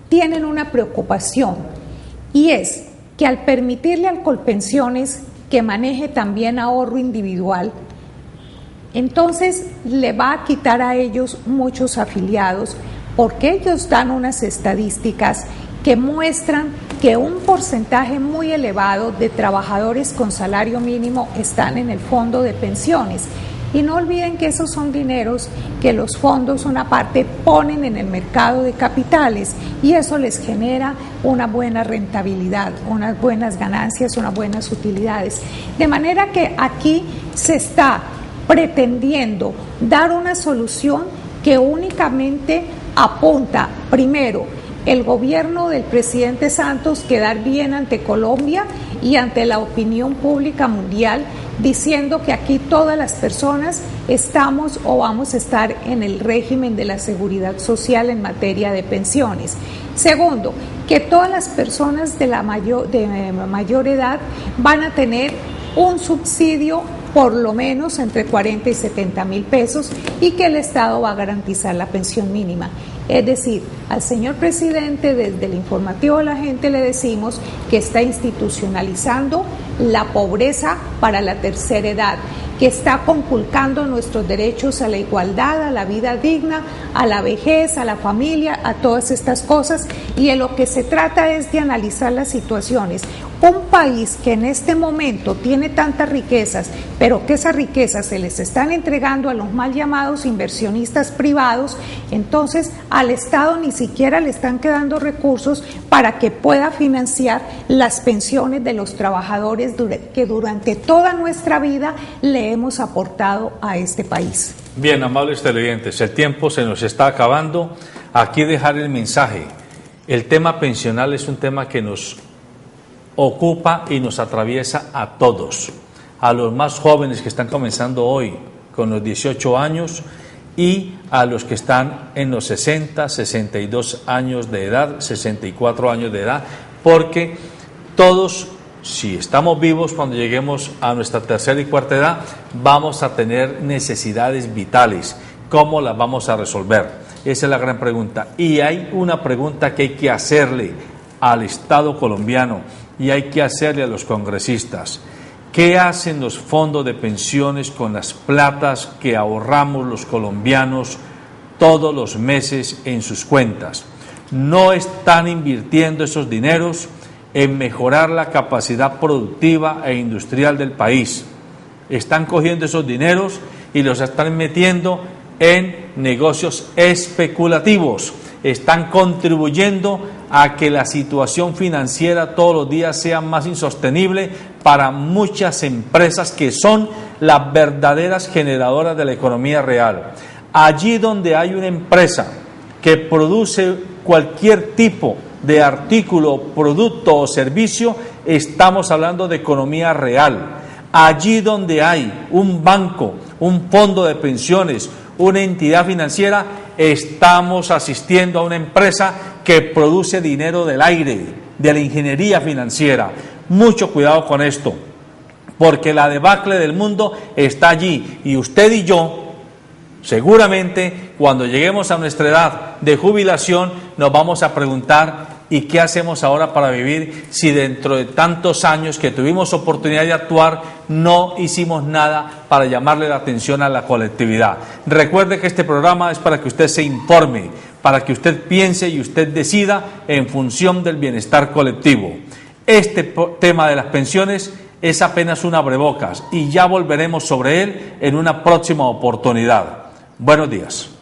[SPEAKER 2] tienen una preocupación, y es que al permitirle al Colpensiones que maneje también ahorro individual, entonces le va a quitar a ellos muchos afiliados, porque ellos dan unas estadísticas que muestran que un porcentaje muy elevado de trabajadores con salario mínimo están en el fondo de pensiones. Y no olviden que esos son dineros que los fondos, una parte, ponen en el mercado de capitales, y eso les genera una buena rentabilidad, unas buenas ganancias, unas buenas utilidades. De manera que aquí se está pretendiendo dar una solución que únicamente apunta, primero, el gobierno del presidente Santos quedar bien ante Colombia y ante la opinión pública mundial, diciendo que aquí todas las personas estamos o vamos a estar en el régimen de la seguridad social en materia de pensiones. Segundo, que todas las personas de mayor edad van a tener un subsidio por lo menos entre 40 y 70 mil pesos, y que el Estado va a garantizar la pensión mínima. Es decir, al señor presidente, desde el informativo de la gente le decimos que está institucionalizando la pobreza para la tercera edad, que está conculcando nuestros derechos a la igualdad, a la vida digna, a la vejez, a la familia, a todas estas cosas, y de lo que se trata es de analizar las situaciones. Un país que en este momento tiene tantas riquezas, pero que esas riquezas se les están entregando a los mal llamados inversionistas privados, entonces al Estado ni siquiera le están quedando recursos para que pueda financiar las pensiones de los trabajadores que durante toda nuestra vida le hemos aportado a este país.
[SPEAKER 1] Bien, amables televidentes, el tiempo se nos está acabando. Aquí dejar el mensaje. El tema pensional es un tema que nos ocupa y nos atraviesa a todos, a los más jóvenes que están comenzando hoy con los 18 años y a los que están en los 60, 62 años de edad, 64 años de edad, porque todos, si estamos vivos cuando lleguemos a nuestra tercera y cuarta edad, vamos a tener necesidades vitales. ¿Cómo las vamos a resolver? Esa es la gran pregunta. Y hay una pregunta que hay que hacerle al Estado colombiano y hay que hacerle a los congresistas. ¿Qué hacen los fondos de pensiones con las platas que ahorramos los colombianos todos los meses en sus cuentas? No están invirtiendo esos dineros en mejorar la capacidad productiva e industrial del país. Están cogiendo esos dineros y los están metiendo en negocios especulativos. Están contribuyendo a que la situación financiera todos los días sea más insostenible para muchas empresas que son las verdaderas generadoras de la economía real. Allí donde hay una empresa que produce cualquier tipo de artículo, producto o servicio, estamos hablando de economía real. Allí donde hay un banco, un fondo de pensiones, una entidad financiera, estamos asistiendo a una empresa que produce dinero del aire, de la ingeniería financiera. Mucho cuidado con esto, porque la debacle del mundo está allí y usted y yo, seguramente, cuando lleguemos a nuestra edad de jubilación, nos vamos a preguntar: ¿y qué hacemos ahora para vivir si dentro de tantos años que tuvimos oportunidad de actuar no hicimos nada para llamarle la atención a la colectividad? Recuerde que este programa es para que usted se informe, para que usted piense y usted decida en función del bienestar colectivo. Este tema de las pensiones es apenas un abrebocas y ya volveremos sobre él en una próxima oportunidad. Buenos días.